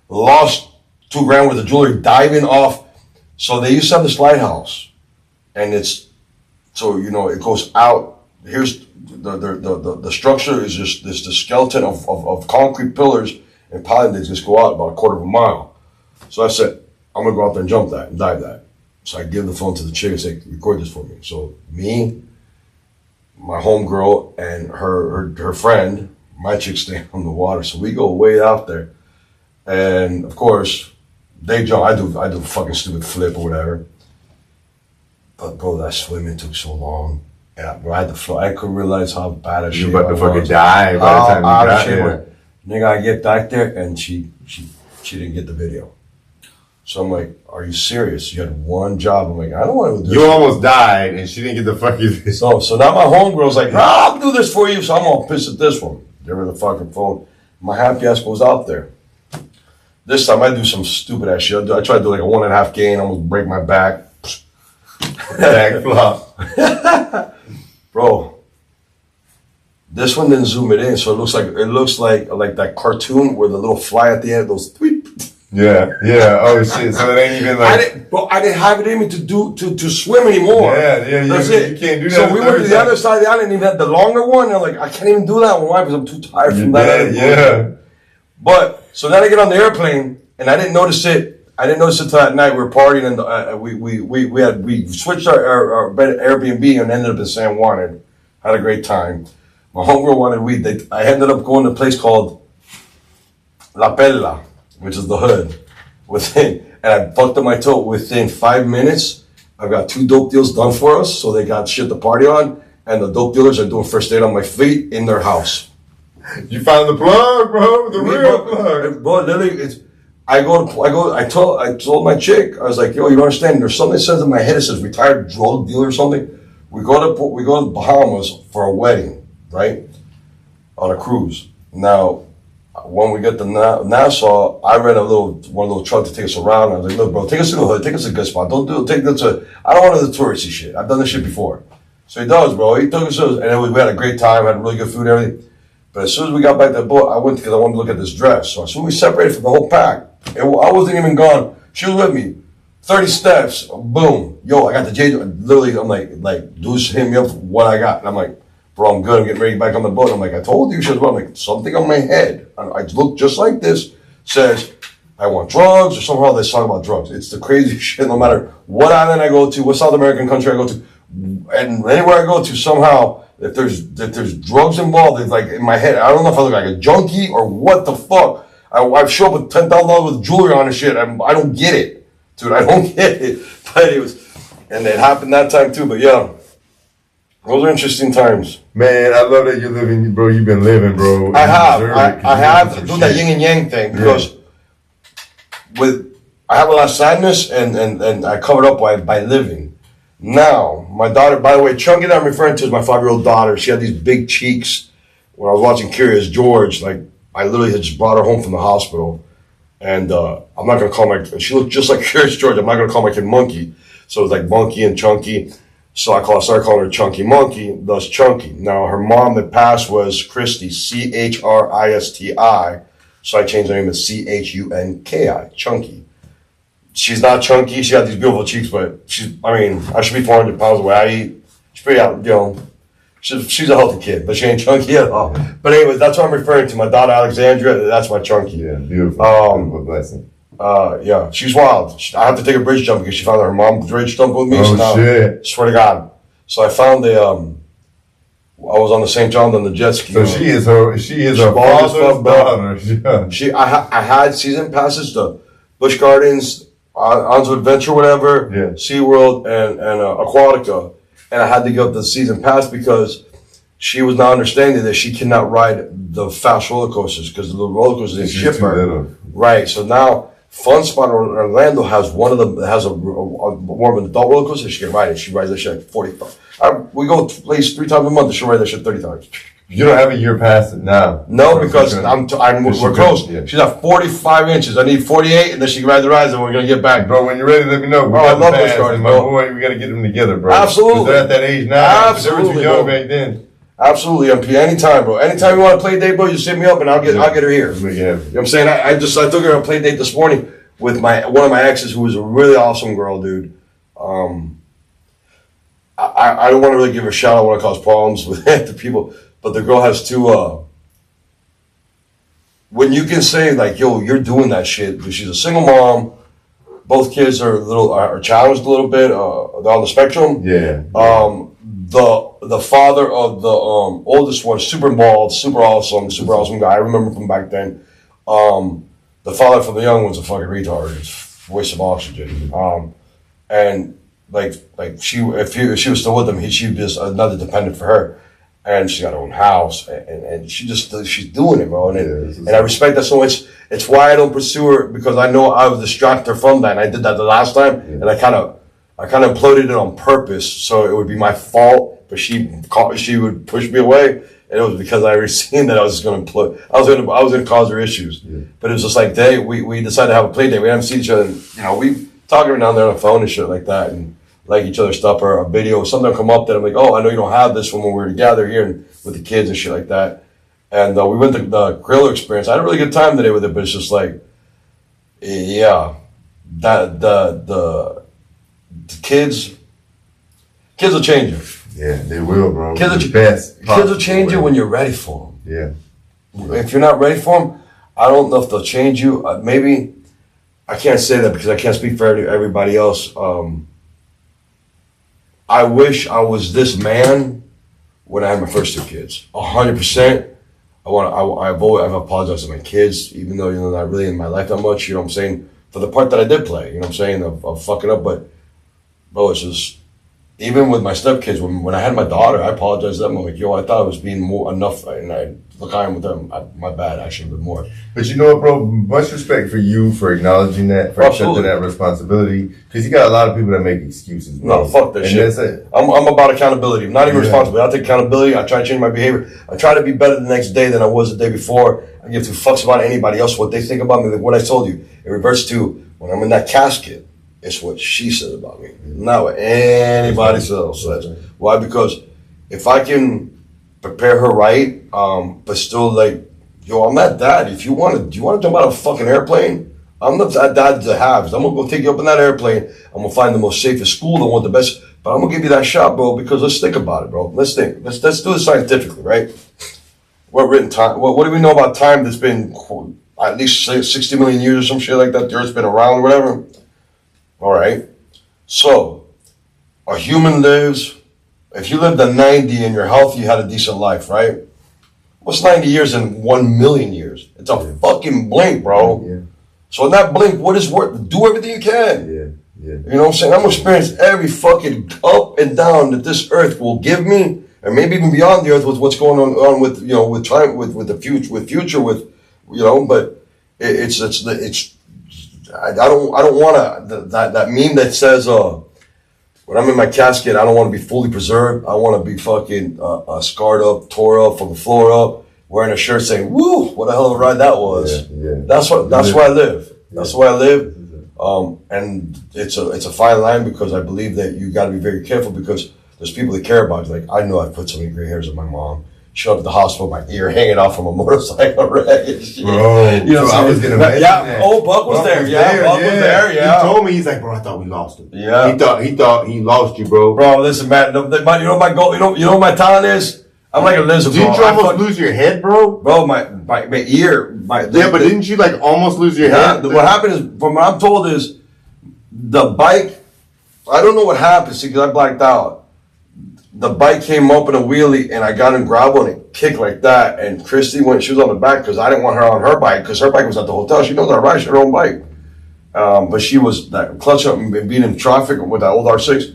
lost $2,000 worth of jewelry diving off. So they used to have this lighthouse, and it goes out. Here's the structure is just the skeleton of concrete pillars and piling that just go out about a quarter of a mile. So I said, I'm gonna go out there and jump that and dive that. So I give the phone to the chick and say, record this for me. So me, my homegirl, and her friend, my chick, stay on the water. So we go way out there, and of course they jump. I do a fucking stupid flip or whatever. But bro, that swimming took so long. Yeah, bro, I had to float. I couldn't realize how bad a shit. You about to fucking die by the time you got there. Nigga, I get back there and she didn't get the video. So I'm like, are you serious? You had one job. I'm like, I don't want to do this. You almost died and she didn't get the fucking So now my homegirl's like, I'll do this for you. So I'm all pissed at this one. Give her the fucking phone. My happy ass goes out there. This time I do some stupid ass shit. I try to do like a 1.5 gain, almost break my back. back flop. Bro, this one didn't zoom it in, so it looks like that cartoon where the little fly at the end goes tweet. Yeah. Oh shit. So it ain't even like I didn't have it in me to swim anymore. Yeah. That's you it. Can't do that. So we went to the other side of the island and even had the longer one, and I'm like, I can't even do that one. Why? Because I'm too tired from that. Yeah. But so then I get on the airplane and I didn't notice it. Till that night. We were partying and we switched our Airbnb and ended up in San Juan and had a great time. My homegirl wanted weed. I ended up going to a place called La Perla, which is the hood. And I fucked up my toe. Within 5 minutes, I've got 2 dope deals done for us. So they got shit to party on, and the dope dealers are doing first aid on my feet in their house. You found the plug, bro. The real plug. Bro, literally, I told my chick, I was like, yo, you don't understand. There's something that says in my head, it says retired drug dealer or something. We go to Bahamas for a wedding, right? On a cruise. Now, when we get to Nassau, I rent one little truck to take us around. I was like, look, bro, take us to the hood, take us to a good spot. I don't want to do the touristy shit. I've done this shit before. So he does, bro. He took us to, and we had a great time, had really good food and everything. But as soon as we got back to the boat, I went because I wanted to look at this dress. So as soon as we separated from the whole pack, I wasn't even gone. She was with me. 30 steps, boom. Yo, I got the J. Literally, I'm like, dudes hit me up for what I got. And I'm like, bro, I'm good. I'm getting ready back on the boat. I'm like, I told you. She was, well, I'm like, something on my head. I look just like this. Says, I want drugs, or somehow they talk about drugs. It's the crazy shit. No matter what island I go to, what South American country I go to, and anywhere I go to, somehow, if there's drugs involved, it's like in my head. I don't know if I look like a junkie or what the fuck. I show up with $10,000 with jewelry on and shit. I don't get it, dude. I don't get it. But it was And it happened that time too, but yeah. Those are interesting times. Man, I love that you're living, bro. You've been living, bro. I have doing that yin and yang thing because I have a lot of sadness and I covered up by living. Now, my daughter, by the way, Chunky that I'm referring to is my 5-year-old daughter. She had these big cheeks when I was watching Curious George. Like, I literally had just brought her home from the hospital. And I'm not going to call she looked just like Curious George. I'm not going to call my kid Monkey. So it was like Monkey and Chunky. So I started calling her Chunky Monkey, thus Chunky. Now, her mom that passed was Christy, Christi. So I changed her name to Chunki, Chunky. She's not chunky. She got these beautiful cheeks, but I should be 400 pounds the way I eat. She's pretty out, she's a healthy kid, but she ain't chunky at all. But anyways, that's what I'm referring to. My daughter Alexandria, that's my Chunky. Yeah, beautiful. Beautiful blessing. Yeah, she's wild. I have to take a bridge jump because she found her mom bridge jump with me. Oh, shit. Swear to God. So I found I was on the St. John on the jet ski. So she is her father's daughter. I had season passes to Busch Gardens, On's Adventure, whatever, SeaWorld, and Aquatica. And I had to give up the season pass because she was not understanding that she cannot ride the fast roller coasters because the roller coasters didn't ship her. Right. So now Fun Spot in Orlando has a more of an adult roller coaster. She can ride it. She rides that shit like 45. We go to place 3 times a month. She'll ride that shit 30 times. You don't have a year past it now. No, because we're close. Yeah. She's at 45 inches. I need 48, and then she can ride the rides, and we're gonna get back. Bro, when you're ready, let me know. I love Busch Gardens, my boy, we gotta get them together, bro. Absolutely. They're at that age now. Absolutely, they were too young back then. Absolutely, MP. Anytime, bro. Anytime you want to play date, bro, just hit me up, and I'll get her here. Yeah. You know what I'm saying? I took her on a play date this morning with one of my exes, who was a really awesome girl, dude. I don't want to really give her a shout. I don't want to cause problems with the people. But the girl has two, when you can say like, yo, you're doing that shit, because she's a single mom, both kids are challenged a little bit, they're on the spectrum. Yeah. The father of the oldest one, super bald, super awesome guy. I remember from back then. The father for the young one's a fucking retard. It's waste of oxygen. And if she was still with him, she'd be just another dependent for her. And she got her own house, and she's doing it, bro. And I respect that so much. It's why I don't pursue her, because I know I was distracted from that, and I did that the last time, and I kind of imploded it on purpose, so it would be my fault. But she would push me away, and it was because I already seen that I was going to implode. I was going to cause her issues. Yeah. But it was just like, we decided to have a play date. We haven't seen each other. And, we talk every now and then on the phone and shit like that, and like each other's stuff, or a video, something will come up that I'm like, oh, I know you don't have this when we were together here and with the kids and shit like that. And we went to the Griller Experience. I had a really good time today with it, but it's just like, yeah, that the kids will change you. Yeah, they will, bro. Kids will change you when you're ready for them. Yeah. If you're not ready for them, I don't know if they'll change you. Maybe I can't say that because I can't speak for everybody else. I wish I was this man when I had my first 2 kids. 100%. I've apologized to my kids, even though they're not really in my life that much. You know what I'm saying? For the part that I did play. You know what I'm saying? Of fucking up, but bro, it's just, even with my stepkids, when I had my daughter, I apologized to them. I'm like, yo, I thought I was being more enough, and I am with them. My bad, actually, a bit more. But you know what, bro? Much respect for you for acknowledging that, for accepting that responsibility. Because you got a lot of people that make excuses, bro. No, fuck that shit. That's it. I'm about accountability. I'm not even responsibility. I take accountability. I try to change my behavior. I try to be better the next day than I was the day before. I give 2 fucks about anybody else, what they think about me. Like what I told you, it reverts to when I'm in that casket. It's what she says about me, not what anybody else says. Why? Because if I can prepare her right, but still like, yo, I'm that dad. If you want to jump out of a fucking airplane? I'm not that dad to have. I'm gonna go take you up in that airplane. I'm gonna find the most safest school, the one with the best. But I'm gonna give you that shot, bro. Because let's think about it, bro. Let's think. Let's do it scientifically, right? What written time? What do we know about time that's been at least 60 million years or some shit like that? The Earth's been around, or whatever. All right. So, a human lives, if you lived to 90 and you're healthy, you had a decent life, right? What's 90 years in 1 million years? It's a fucking blink, bro. Yeah. So in that blink, what is worth? Do everything you can. Yeah. You know what I'm saying? I'm gonna experience every fucking up and down that this earth will give me, and maybe even beyond the earth with what's going on with, you know, with time, with the future, you know. But it's I don't want that meme that says when I'm in my casket, I don't want to be fully preserved. I want to be fucking scarred up, tore up from the floor up, wearing a shirt saying, "Woo, what a hell of a ride that was." Yeah. That's where I live. That's where I live. And it's a fine line, because I believe that you got to be very careful, because there's people that care about you. Like, I know I put so many gray hairs on my mom. Showed up at the hospital, my ear hanging off from a motorcycle wreck. Bro, you know, so I was gonna mention that. Oh, Buck was there. Buck was there. Yeah. He told me, he's like, bro, I thought we lost him. Yeah. He thought he lost you, bro. Bro, listen, man. You know my goal. You know what my talent is. I'm like a lizard. Didn't you almost lose your head, bro? Bro, my ear. But didn't you like almost lose your head? What happened is, from what I'm told, is the bike. I don't know what happened, see, because I blacked out. The bike came up in a wheelie, and I got in gravel, and it kicked like that. And Christy she was on the back, because I didn't want her on her bike, because her bike was at the hotel. She knows how to ride her own bike. But she was that clutch up and being in traffic with that old R6,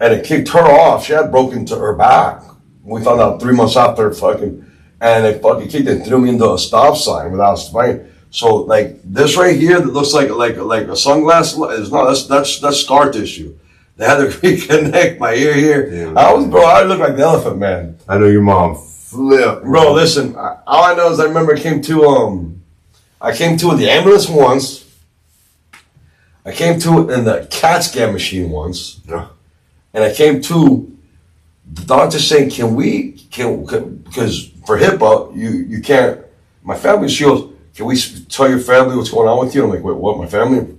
and it kicked her off. She had broken to her back. We found out 3 months after and it fucking kicked and threw me into a stop sign without spying. So like this right here that looks like a sunglass is that's scar tissue. They had to reconnect my ear here. Yeah, I look like the Elephant Man. I know your mom flipped. Bro, listen, all I know is I remember I came to the ambulance once. I came to it in the CAT scan machine once. Yeah. And I came to the doctor saying, because for HIPAA, you can't, my family, she goes, can we tell your family what's going on with you? I'm like, wait, what, my family?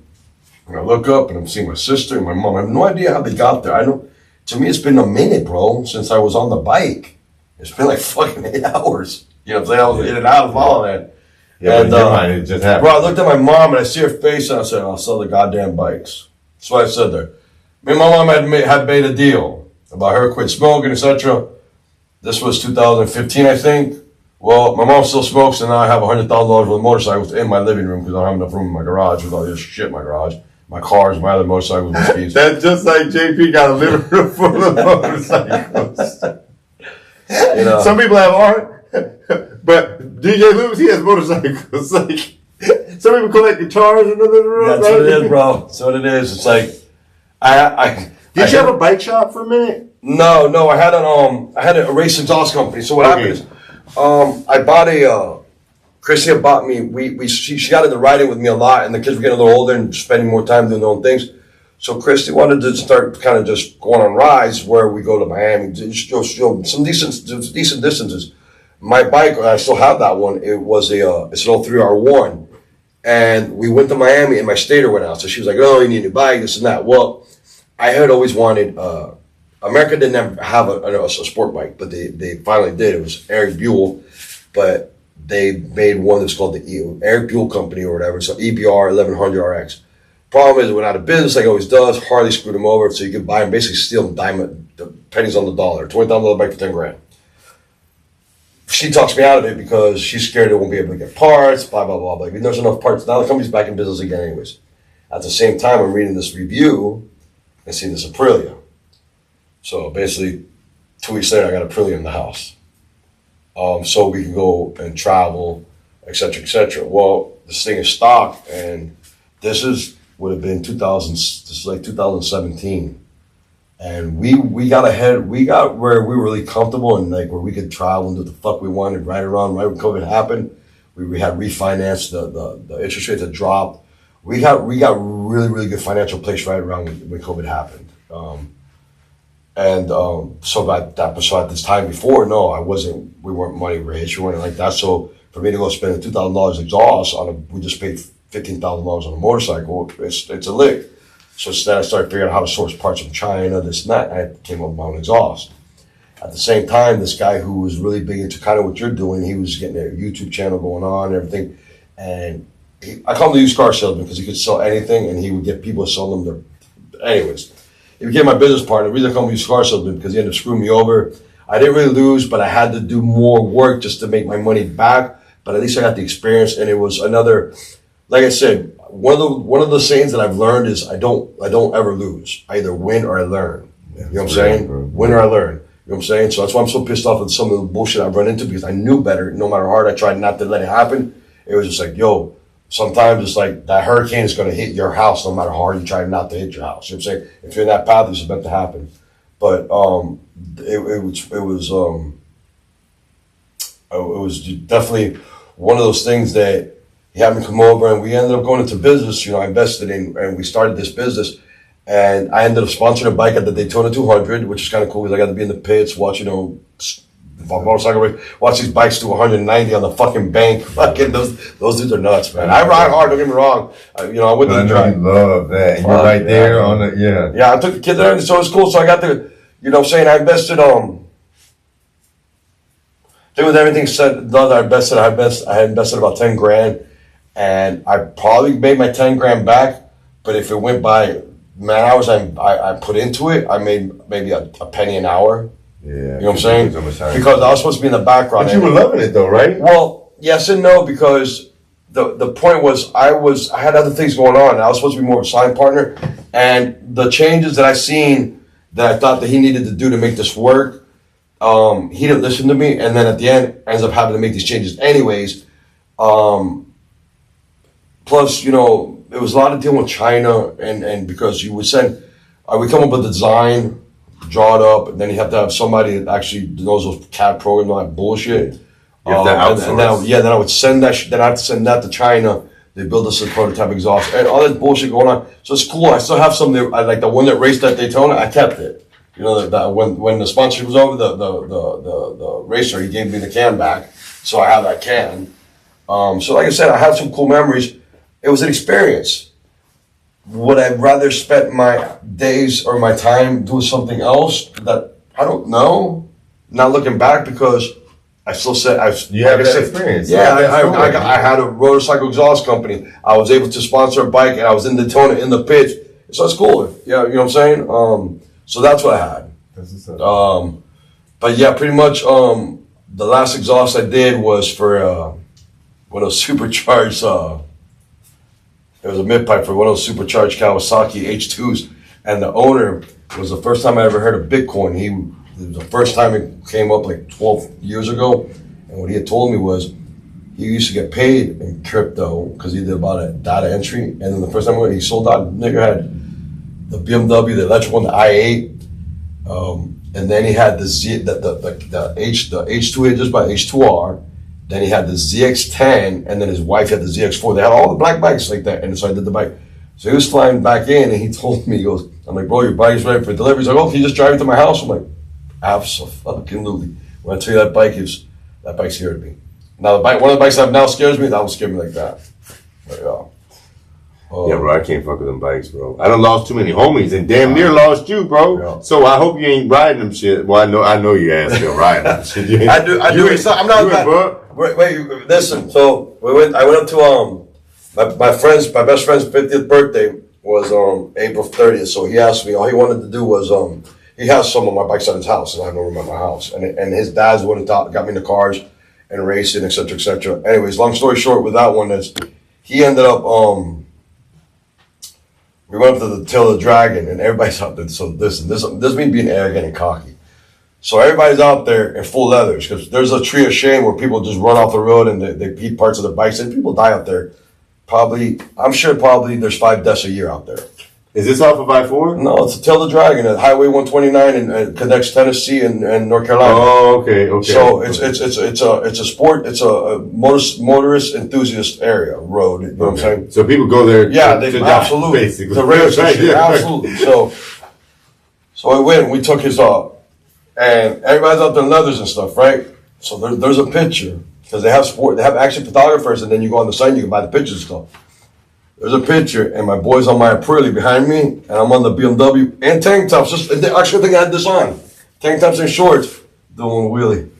And I look up and I'm seeing my sister and my mom. I have no idea how they got there. To me, it's been a minute, bro, since I was on the bike. It's been like fucking 8 hours. You know what I'm saying? I was in and out of all of that. Yeah, and it just happened. Bro, I looked at my mom and I see her face and I said, I'll sell the goddamn bikes. That's what I said there. Me and my mom had made a deal about her quit smoking, etc. This was 2015, I think. Well, my mom still smokes, and now I have $100,000 worth of motorcycles in my living room, because I don't have enough room in my garage with all this shit in my garage. My cars, my other motorcycles, my skis. That's just like JP got a living room full of motorcycles. You know. Some people have art, but DJ Loops, he has motorcycles. Like, some people collect guitars in the living room. That's what it is, bro. That's what it is. It's like, Did you have a bike shop for a minute? No. I had a race exhaust company. So what happened is, I bought Christy bought me, she got into riding with me a lot, and the kids were getting a little older and spending more time doing their own things. So Christy wanted to start kind of just going on rides where we go to Miami, some decent distances. My bike, I still have that one. It was it's an 03R1, and we went to Miami, and my stator went out. So she was like, "Oh, you need a bike, this and that." Well, I had always wanted. America didn't have a sport bike, but they finally did. It was Eric Buell, but they made one that's called the Eric Buell Company or whatever. So EBR 1100RX. Problem is, it went out of business like it always does. Harley screwed them over, so you could buy them, basically steal them, the pennies on the dollar. $20,000 bike for $10,000. She talks me out of it because she's scared it won't be able to get parts. Blah blah blah. But there's enough parts now. The company's back in business again, anyways. At the same time, I'm reading this review and seeing this Aprilia. So basically, 2 weeks later, I got Aprilia in the house. So we can go and travel, etc., etc. Well, this thing is stock, and this would have been 2000. This is like 2017, and we got ahead. We got where we were really comfortable and like where we could travel and do the fuck we wanted. Right around right when COVID happened, we had refinanced. The interest rates had dropped. We got really good financial place right around when COVID happened. So at this time before, no, we weren't money rich, we weren't like that. So for me to go spend $2,000 exhaust we just paid $15,000 on a motorcycle, it's a lick. So instead I started figuring out how to source parts from China, this and that, and I came up with my own exhaust. At the same time, this guy who was really big into kind of what you're doing, he was getting a YouTube channel going on and everything. And I call him the used car salesman because he could sell anything and he would get people to sell them anyways. He became my business partner. The reason I call him used car salesman because he ended up screwing me over. I didn't really lose, but I had to do more work just to make my money back. But at least I got the experience, and it was another, like I said, one of the sayings that I've learned is I don't ever lose. I either win or I learn. You know what I'm saying? Win or I learn. You know what I'm saying? So that's why I'm so pissed off with some of the bullshit I've run into, because I knew better. No matter how hard I tried not to let it happen, it was just like, yo, sometimes it's like that hurricane is going to hit your house no matter how hard you try not to hit your house. You know what I'm saying? If you're in that path, it's meant to happen. But it was definitely one of those things that he had me come over, and we ended up going into business. You know, I invested in, and we started this business. And I ended up sponsoring a bike at the Daytona 200, which is kind of cool because I got to be in the pits, watch, motorcycle race, watch these bikes do 190 on the fucking bank. Fucking those dudes are nuts, man. I ride hard, don't get me wrong. I wouldn't try. I love that. And you're right there on the, Yeah, I took the kid there, and so it's cool. So I got to, I invested, I think with everything said, I had invested about 10 grand, and I probably made my 10 grand back, but if it went by hours I put into it, I made maybe a penny an hour. Yeah. You know what I'm saying? Because I was supposed to be in the background. But you were loving it though, right? Well, yes and no, because the point was I had other things going on. I was supposed to be more of a sign partner, and the changes that I seen that I thought that he needed to do to make this work, he didn't listen to me, and then at the end ends up having to make these changes anyways. Plus, it was a lot of dealing with China, and because you would send, we come up with a design, draw it up, and then you have to have somebody that actually knows those CAD programs, all that bullshit. You have to outsource. Then I would send that. Then I have to send that to China. They build us a prototype exhaust and all that bullshit going on. So it's cool. I still have some. Like the one that raced at Daytona, I kept it. That when the sponsorship was over, the racer, he gave me the can back, so I have that can. So like I said, I have some cool memories. It was an experience. Would I rather spend my days or my time doing something else? That I don't know. Not looking back, because I still said you have that experience. Yeah, I had a motorcycle exhaust company. I was able to sponsor a bike, and I was in Daytona in the pitch. So it's cool. Yeah, you know what I'm saying. So that's what I had. But yeah, pretty much. The last exhaust I did was for one of those supercharged. It was a mid-pipe for one of those supercharged Kawasaki H2s, and the owner was the first time I ever heard of Bitcoin. It was the first time it came up like 12 years ago, and what he had told me was he used to get paid in crypto because he did about a data entry, and then the first time he sold out, nigga had the BMW, the electric one, the i8, and then he had the H2 he just bought, H2R. Then he had the ZX10, and then his wife had the ZX4. They had all the black bikes like that, and so I did the bike. So he was flying back in, and he told me, he goes, I'm like, bro, your bike's ready for delivery. He's like, oh, can you just drive it to my house? I'm like, absolutely. When I tell you that bike scared me. Now one of the bikes I have now scares me. That one scared me like that. But, yeah, bro, I can't fuck with them bikes, bro. I done lost too many homies and damn near lost you, bro. Yeah. So I hope you ain't riding them shit. Well, I know your ass still riding them shit. I do. I'm not. Wait, listen. So I went up to my best friend's 50th birthday was April 30th. So he asked me. All he wanted to do was he has some of my bikes at his house, and I have no room at my house. And his dad's the one who got me in the cars and racing, etc., etc. Anyways, long story short, with that one is he ended up we went up to the Tail of the Dragon, and everybody's out there. So this me being arrogant and cocky. So everybody's out there in full leathers, because there's a tree of shame where people just run off the road and they beat parts of their bikes, and people die out there. I'm sure there's 5 deaths a year out there. Is this off of I-4? No, it's the Tail of the Dragon at Highway 129 and connects Tennessee and North Carolina. Oh, okay. So it's a sport. It's a motorist enthusiast area road. You know what I'm saying? So people go there. Yeah, they absolutely basically to race and shit. Absolutely. So I went. We took his and everybody's out there in leathers and stuff, right? So there's a picture, because they have action photographers, and then you go on the site and you can buy the pictures and stuff. There's a picture, and my boy's on my Aprilia behind me, and I'm on the BMW and tank tops. Actually, I think I had this on. Tank tops and shorts, doing a wheelie.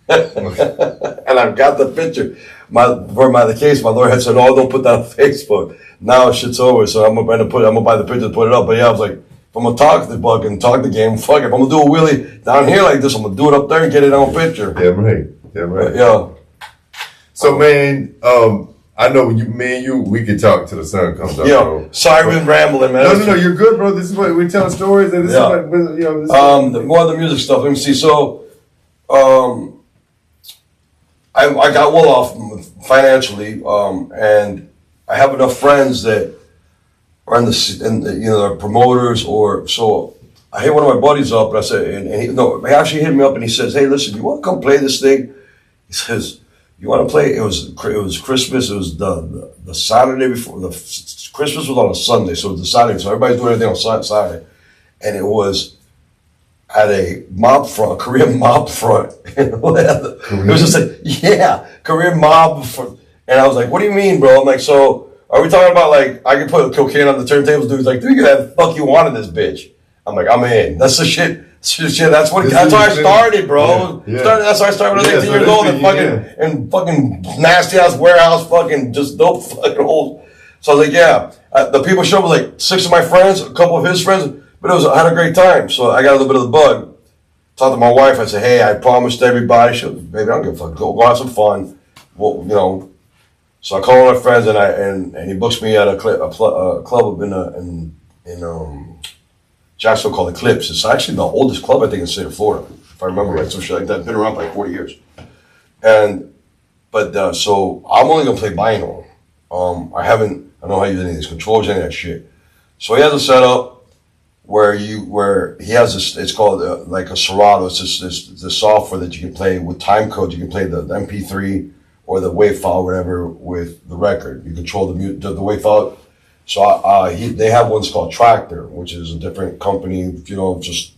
And I've got the picture. The case, my lawyer had said, "Oh, don't put that on Facebook." Now shit's over, so I'm gonna buy the picture to put it up. But yeah, I was like, if I'm gonna talk the bug and talk the game, fuck it. If I'm gonna do a wheelie down here like this, I'm gonna do it up there and get it on picture. Yeah, right. Yeah. So man, I know when me and you, we can talk till the sun comes up. Yo, bro. sorry, we've been rambling, man. No, you're good, bro. This is what we're telling stories, and this is what, you know. This more of the music stuff. Let me see. So, I got well off financially, and I have enough friends that are in the promoters or so. I hit one of my buddies up, and I said, he actually hit me up, and he says, "Hey, listen, you want to come play this thing?" He says, "You want to play?" It was Christmas. It was the Saturday before. Christmas was on a Sunday, so it was the Saturday. So everybody's doing everything on Saturday, and it was at a Korean mob front. It was just like, Korean mob front. And I was like, "What do you mean, bro?" I'm like, "So are we talking about like I can put cocaine on the turntables?" Dude's like, "Dude, you can have the fuck you want in this bitch." I'm like, "I'm in." That's the shit. That's how I started, bro. Yeah. That's how I started when I was 18 years old and fucking nasty ass warehouse, fucking just dope fucking old. So I was like, the people showed me like 6 of my friends, a couple of his friends, but I had a great time. So I got a little bit of the bug. Talked to my wife. I said, "Hey, I promised everybody." She goes, "Baby, I don't give a fuck. Go have some fun." Well, you know. So I called my friends and he books me at a club in Jacksonville called Eclipse. It's actually the oldest club, I think, in the state of Florida, if I remember right. Some shit like that. Been around for like 40 years. So I'm only going to play vinyl. I don't know how to use any of these controls, any of that shit. So he has a setup where he has this, it's called like a Serato. It's this software that you can play with time code. You can play the MP3 or the WAV file, whatever, with the record. You control the WAV file. So they have one called Tractor, which is a different company. You know, just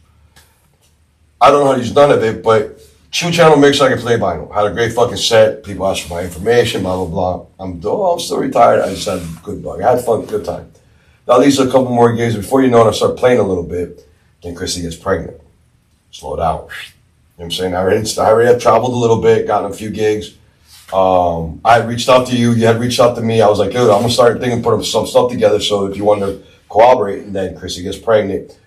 I don't know how to use none of it, but 2-channel mix I can play vinyl. Had a great fucking set. People asked for my information, blah blah blah. I'm still retired. I just had a good bug. I had fun, good time. Now these are a couple more gigs. Before you know it, I start playing a little bit. Then Christy gets pregnant. Slow down. You know what I'm saying? I already had traveled a little bit, gotten a few gigs. I had reached out to you. You had reached out to me. I was like, dude, I'm gonna start thinking, put some stuff together. So if you want to cooperate, and then Chrissy gets pregnant,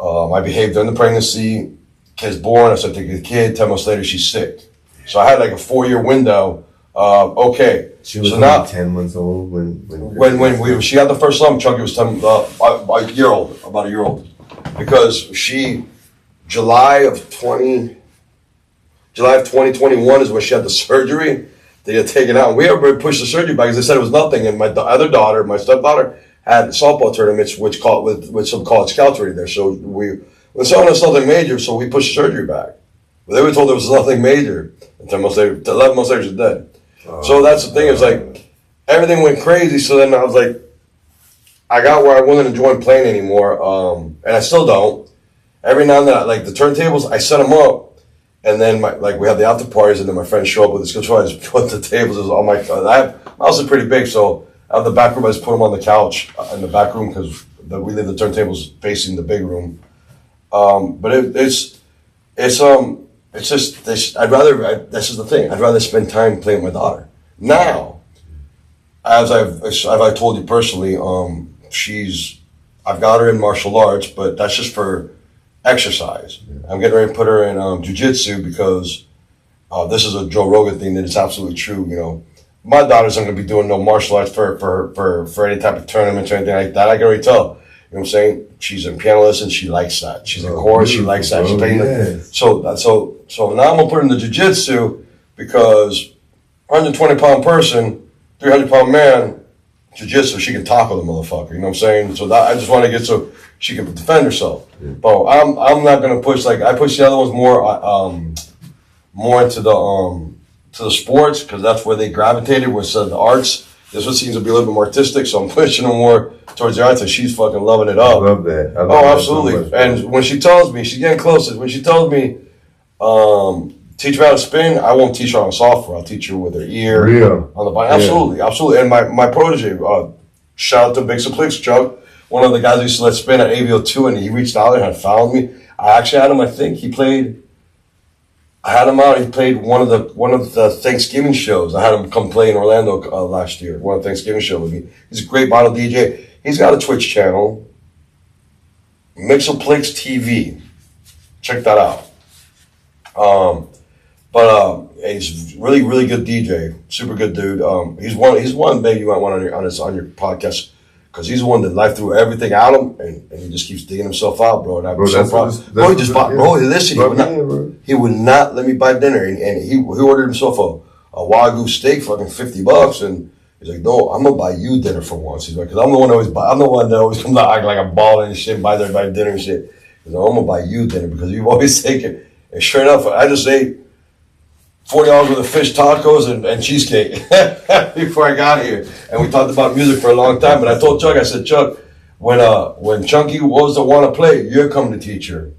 I behaved during the pregnancy. Kid's born. I started taking the kid. 10 months later, she's sick. So I had like a 4-year window. Okay. She was now 10 months old when she got the first lump. Chunky was about a year old, because July of 2021 is when she had the surgery. They had taken out. We had pushed the surgery back because they said it was nothing. And my other daughter, my stepdaughter, had softball tournaments, with some college scouts already there. So when someone has something major, so we pushed the surgery back. But they were told there was nothing major. And 11 months later, she's dead. So that's the thing. It's like everything went crazy. So then I was like, I got where I wasn't enjoying playing anymore, and I still don't. Every now and then, like the turntables, I set them up. And then, we have the after parties, and then my friends show up with this control. I just put the tables on my house is pretty big, so I have the back room. I just put them on the couch in the back room because we leave the turntables facing the big room. But it's just this. This is the thing. I'd rather spend time playing with my daughter. Now, as I've told you personally, I've got her in martial arts, but that's just for exercise. I'm getting ready to put her in jiu-jitsu because this is a Joe Rogan thing that is absolutely true. You know, my daughter's not going to be doing no martial arts for any type of tournaments or anything like that. I can already tell. You know what I'm saying? She's in piano lessons. She likes that. She's in chorus. She likes that. She's playing so now I'm gonna put her in the jiu-jitsu because 120-pound person, 300-pound man, jiu-jitsu, she can tackle the motherfucker. You know what I'm saying? So I just want to get so she can defend herself. Yeah. But I'm not gonna push like I push the other ones more into the sports because that's where they gravitated with the arts. This one seems to be a little bit more artistic, so I'm pushing them more towards the arts, and she's fucking loving it up. I love that. Absolutely. So and when she tells me, she's getting closer. When she tells me, teach her how to spin, I won't teach her on software. I'll teach her with her ear on the bike. Absolutely, absolutely. And my protege, shout out to Big Suplex Chuck, one of the guys who used to let spin at AVO2, and he reached out and had found me. I actually had him. I think he played. I had him out. He played one of the Thanksgiving shows. I had him come play in Orlando last year. One of the Thanksgiving shows with me. He's a great bottle DJ. He's got a Twitch channel, Mixoplex TV. Check that out. he's really, really good DJ, super good dude. He's one maybe you might want on your podcast because he's the one that life threw everything at him and he just keeps digging himself out, bro. And I'm so proud. Bro, he just bought. Bro, listen, he would not let me buy dinner, and he ordered himself a Wagyu steak, fucking $50, and he's like, no, I'm gonna buy you dinner for once. He's like, because I'm the one that always comes out acting like a baller and shit, buys everybody dinner and shit. He's like, I'm gonna buy you dinner because you've always taken. And sure enough, I just ate $40 worth of fish tacos and cheesecake before I got here. And we talked about music for a long time. But I told Chuck, I said, Chuck, when Chunky was to want to play, you're coming to teach her.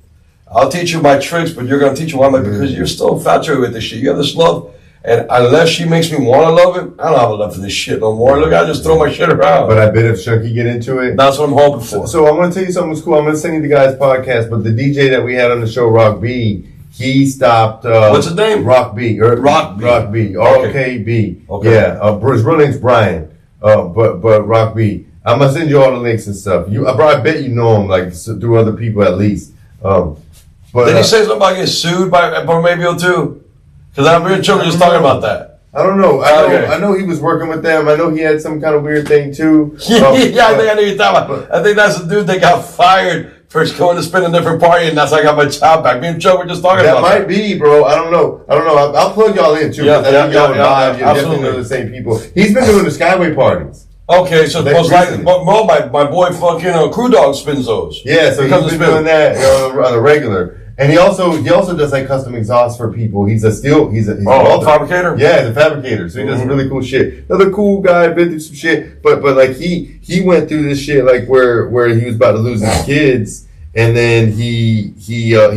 I'll teach you my tricks, but you're going to teach her why. I'm like, because you're still infatuated with this shit. You have this love. And unless she makes me want to love it, I don't have a love for this shit no more. Look, I just throw my shit around. But I bet if Chunky get into it. That's what I'm hoping for. So I want to tell you something that's cool. I'm going to send you the guy's podcast, but the DJ that we had on the show, Rock B, he stopped. What's his name? Rock B. Rock B. RKB. Okay. Yeah. His real name's Brian. But Rock B. I'm gonna send you all the links and stuff. I bet you know him, like through other people at least. But did he say something about getting sued by Bormabio too? Because I'm really children just talking about that. I don't know. I know he was working with them. I know he had some kind of weird thing too. Yeah, I think I know you're talking about. I think that's the dude that got fired for going to spend a different party, and that's how I got my job back. Me and Joe were just talking about that. That might be, bro. I don't know. I'll plug y'all in too. Yeah, you definitely know the same people. He's been doing the Skyway parties. Okay, so most likely, well, my boy fucking Crew Dog spins those. Yeah, so he's been doing that on a regular. And he also does like custom exhaust for people. He's a fabricator? Yeah, he's a fabricator. So he does some really cool shit. Another cool guy, been through some shit. But like he went through this shit like where he was about to lose his kids, and then he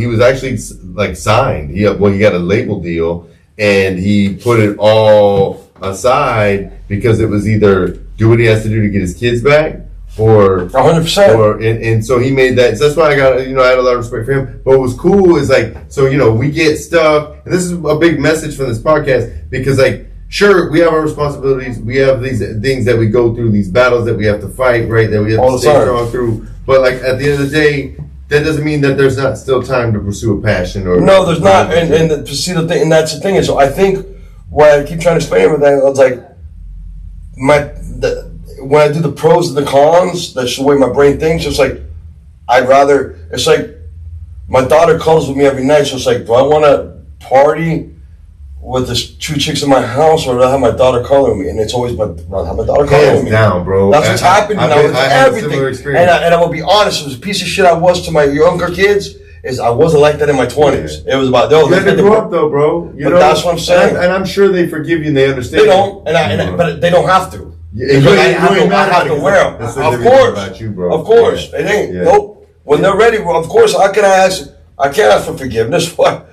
was actually like signed. He got a label deal, and he put it all aside because it was either do what he has to do to get his kids back, or 100%. And so he made that. So that's why I had a lot of respect for him. But what was cool is like, so we get stuff, and this is a big message from this podcast because like, sure, we have our responsibilities, we have these things that we go through, these battles that we have to fight, right? That we have to stay strong through. But like at the end of the day, that doesn't mean that there's not still time to pursue a passion or no, there's not. And to see the thing, and that's the thing is, so I think what I keep trying to explain everything, it's like when I do the pros and the cons, that's the way my brain thinks. It's like it's like my daughter calls with me every night. So it's like, do I want to party with the two chicks in my house, or do I have my daughter calling me? And it's always have my daughter calling me. Down, bro. That's what's happening now with everything. And I will be honest, it was a piece of shit I was to my younger kids. I wasn't like that in my 20s. It was about you had to grow up though, bro. That's what I'm saying. And I'm sure they forgive you and they understand. They don't, but they don't have to. I have to wear them. Of course. Of course. It ain't. Nope. When they're ready, well, of course, I can't ask for forgiveness. What?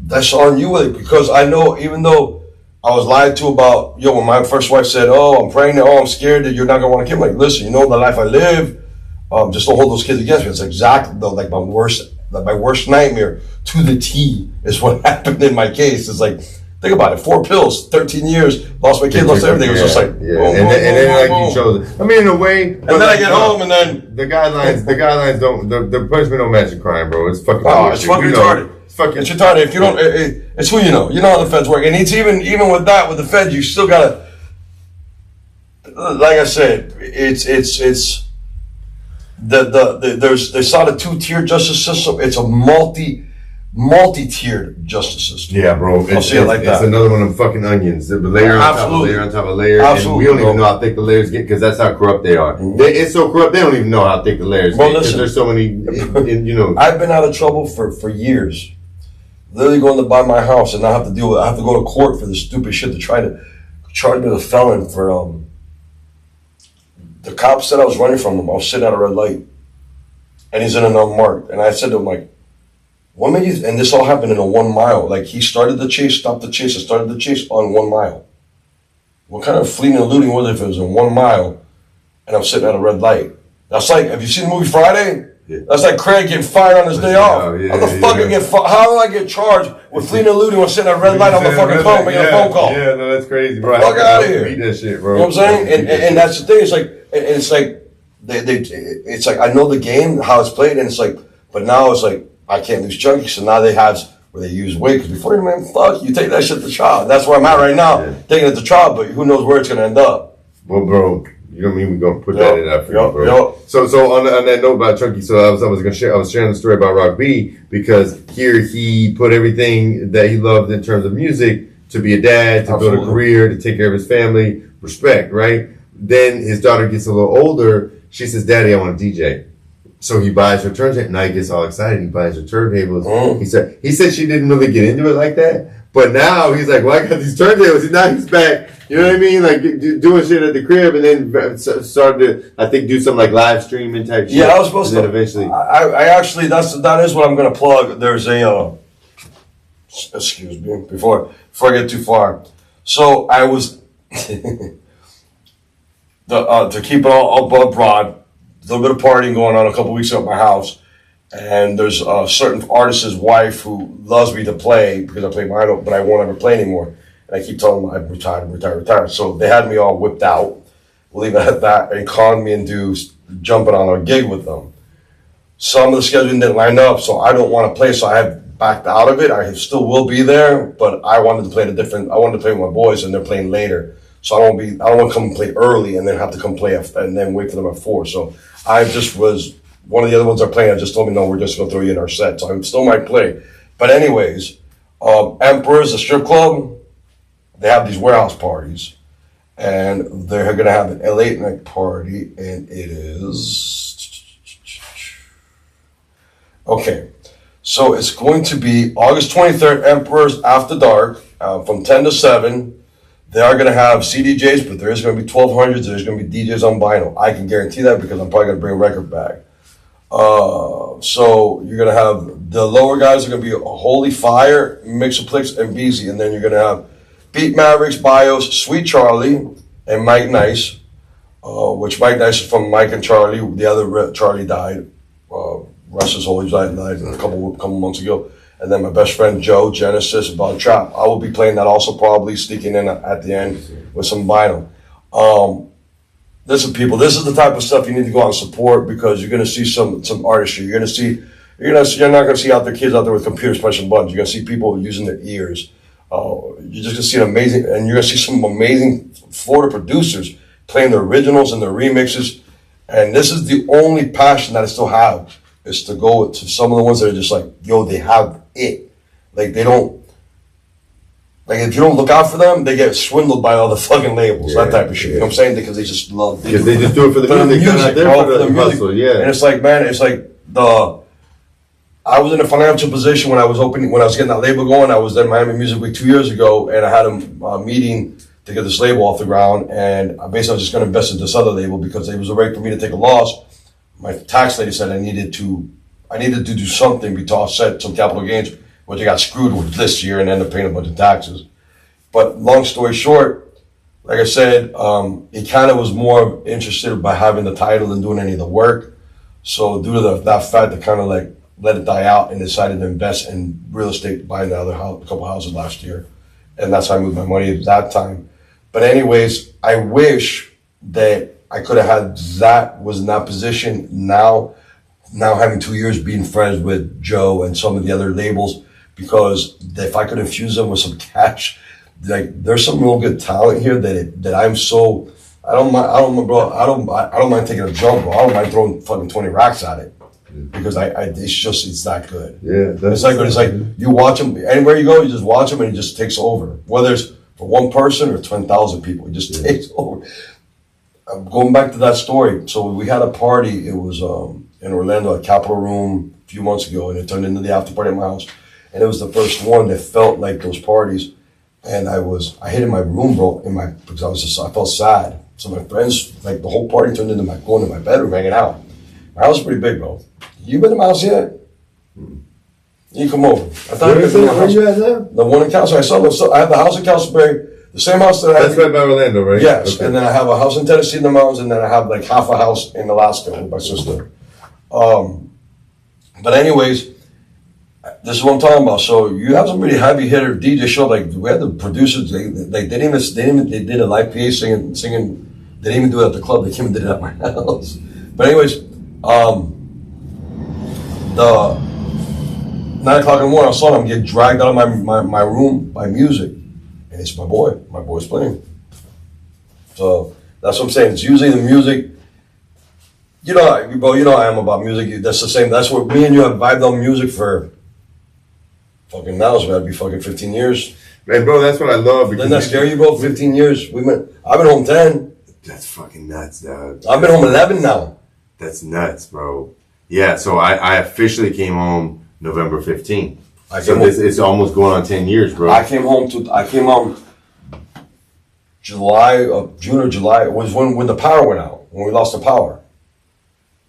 That's on you, because I know, even though I was lied to about, when my first wife said, oh, I'm pregnant, oh, I'm scared that you're not going to want to keep me. Like, listen, you know the life I live, just don't hold those kids against me. It's exactly like my worst nightmare to the T is what happened in my case. It's like, think about it, 4 pills, 13 years, lost my kid, lost everything. It was just like, boom, you chose it. I mean, in a way. And then I get home, and then the guidelines don't. The punishment don't match the crime, bro. It's fucking. It's fucking retarded. It's retarded. If you don't, it's who you know. You know how the feds work, and it's even with that, with the feds, you still gotta. Like I said, it's there's not a 2-tier justice system. It's a multi-tiered justice system. Yeah, bro. It's another one of them fucking onions. The layer on top of layer on top of layer. Absolutely. And we don't even know how thick the layers get because that's how corrupt they are. Mm-hmm. It's so corrupt they don't even know how thick the layers get because there's so many. I've been out of trouble for years. Literally going to buy my house and I have to deal with. I have to go to court for this stupid shit to try to charge me with a felon for. The cop said I was running from him. I was sitting at a red light, and he's in an unmarked. And I said to him, like, what made you? And this all happened in a 1 mile. Like, he started the chase, stopped the chase, and started the chase on 1 mile. What kind of fleeing and looting was it if it was in 1 mile, and I'm sitting at a red light? That's like, have you seen the movie Friday? Yeah. That's like Craig getting fired on his day off. How do I get charged with fleeing and looting when sitting at a red light on the fucking phone making a phone call? Yeah, no, that's crazy, bro. Fuck out of here. Beat that shit, bro. You know what I'm saying? And that's the thing. It's like it's like I know the game, how it's played, and it's like, but now it's like I can't lose Chunky, so now they have where they use weight. Because before you, man, fuck, you take that shit to trial. That's where I'm at right now, taking it to trial, but who knows where it's going to end up. Well, bro, you know what I mean? We're gonna put that in there for you, bro. So on that note about Chunky, so I was sharing the story about Rock B because here he put everything that he loved in terms of music to be a dad, to build a career, to take care of his family, respect, right? Then his daughter gets a little older. She says, "Daddy, I want to DJ." So he buys her turntable. Now he gets all excited. He buys her turntables. He said she didn't really get into it like that. But now he's like, well, I got these turntables. And now he's back. You know what I mean? Like doing shit at the crib, and then started to, I think, do some like live streaming type shit. Yeah, I was supposed to. And then eventually, I actually that is what I'm gonna plug. There's a excuse me before I get too far. So I was to keep it all above broad. A little bit of partying going on a couple weeks ago at my house, and there's a certain artist's wife who loves me to play because I play vinyl, but I won't ever play anymore. And I keep telling them I'm retired. So they had me all whipped out, we'll leave it at that, and conned me into jumping on a gig with them. Some of the scheduling didn't line up, so I don't want to play, so I have backed out of it. I still will be there, but I wanted to play I wanted to play with my boys, and they're playing later. So I don't want to come and play early and then have to come play and then wait for them at 4. So I just was, one of the other ones are playing, I just told me, no, we're just going to throw you in our set. So I still might play. But anyways, Emperor's, the strip club, they have these warehouse parties. And they're going to have an late night party. And it is... Okay. So it's going to be August 23rd, Emperor's After Dark, from 10 to 7. They are going to have CDJs, but there is going to be 1200s. There's going to be DJs on vinyl. I can guarantee that because I'm probably going to bring a record back. So you're going to have the lower guys are going to be Holy Fire, Mixoplex, and Beezy. And then you're going to have Beat Mavericks, Bios, Sweet Charlie, and Mike Nice, which Mike Nice is from Mike and Charlie. The other Charlie died. Russ is always died a couple months ago. And then my best friend Joe, Genesis, about Trap. I will be playing that also, probably sneaking in at the end with some vinyl. Listen, people, this is the type of stuff you need to go out and support because you're going to see some artistry. You're not going to see out there kids out there with computers pushing buttons. You're going to see people using their ears. You're just going to see and you're going to see some amazing Florida producers playing the originals and the remixes. And this is the only passion that I still have, is to go to some of the ones that are just like, yo, they have it. Like, they don't, like, if you don't look out for them, they get swindled by all the fucking labels, that type of shit. You know what I'm saying? Because they just love, because they just do it for the music, for the music. Yeah. And it's like, man, it's like I was in a financial position when I was getting that label going. I was at Miami Music Week 2 years ago, and I had a meeting to get this label off the ground, and I basically was just going to invest in this other label because it was a way for me to take a loss. My tax lady said I needed to do something to offset some capital gains, which I got screwed with this year and ended up paying a bunch of taxes. But long story short, like I said, he kind of was more interested by having the title than doing any of the work. So due to that fact, I kind of like let it die out and decided to invest in real estate, buying a couple houses last year. And that's how I moved my money at that time. But anyways, I wish that I could have was in that position now having 2 years being friends with Joe and some of the other labels, because if I could infuse them with some cash, like there's some real good talent here that I'm so, I don't mind taking a jump, bro. I don't mind throwing fucking 20 racks at it because it's that good. Yeah. It's that good. It's like you watch him anywhere you go, you just watch him and he just takes over. Whether it's for one person or 10,000 people, he just takes over. Going back to that story, so we had a party. It was in Orlando at Capitol Room a few months ago, and it turned into the after party at my house. And it was the first one that felt like those parties. And I hid in my room, bro, because I felt sad. So my friends, like the whole party turned into going to my bedroom, hanging out. My house is pretty big, bro. You been to my house yet? You come over. Where you at now? The one in Castleberry. I have the house in Castleberry. The same house that I have. That's right by Orlando, right? Yes, okay. And then I have a house in Tennessee in the mountains, and then I have like half a house in Alaska with my sister. But anyways, this is what I'm talking about. So you have some really heavy hitter DJ show. Like we had the producers. They did a live PA singing. They didn't even do it at the club. They came and did it at my house. But anyways, 9 o'clock in the morning, all of a sudden I'm getting dragged out of my room by music. And it's my boy. My boy's playing. So that's what I'm saying. It's usually the music. You know, bro, you know I am about music. That's the same. That's what me and you have vibed on music for fucking now. So that'd be fucking 15 years. Man, bro, that's what I love. Doesn't that scare you, bro? 15 years. I've been home 10. That's fucking nuts, dog. I've been home 11 now. That's nuts, bro. Yeah, so I officially came home November 15th. So it's almost going on 10 years, bro. I came home June or July. It was when the power went out, when we lost the power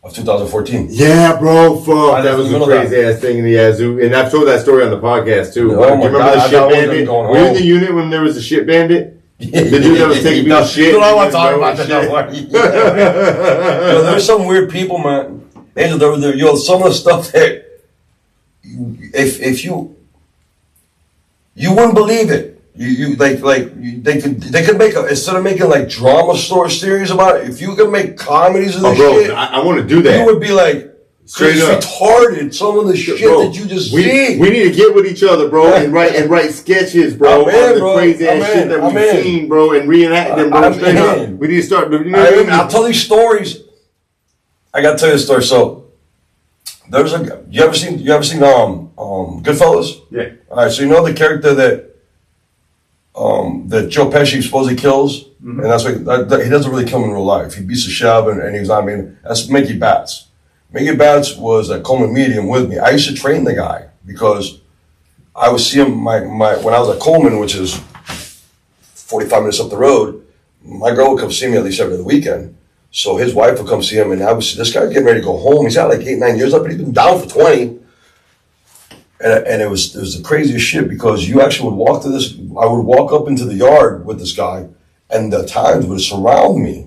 of 2014. Yeah, bro, fuck. Right that was a crazy ass thing in the Yazoo. And I've told that story on the podcast, too. Oh, Do you remember the shit bandit? Were you in the unit when there was a shit bandit? The dude that was taking people's shit. I want to talk about that. Yo, there's some weird people, man. Angel, yo, some of the stuff that if you wouldn't believe it. They could make instead of making like drama story series about it. If you could make comedies of this shit, I want to do that. You would be like. Straight up, retarded. Some of the shit bro, that you just see. We need to get with each other, bro, and write sketches, bro, on the crazy ass shit that we've seen, bro, and reenact them, bro. Straight up. We need to start. You know what I mean? I'll tell these stories. I gotta tell you a story. So there's you ever seen Goodfellas? Yeah. All right. So you know the character that Joe Pesci supposedly kills, and that's why he doesn't really kill him in real life. He beats the shit out of him, and he's not. I mean, that's Mickey Batts. Mickey Batts was at Coleman Medium with me. I used to train the guy because I would see him when I was at Coleman, which is 45 minutes up the road. My girl would come see me at least every other weekend. So his wife would come see him, and I would see this guy getting ready to go home. He's got like 8, 9 years up, but he's been down for 20. And it was the craziest shit because you actually would walk to this. I would walk up into the yard with this guy, and the times would surround me.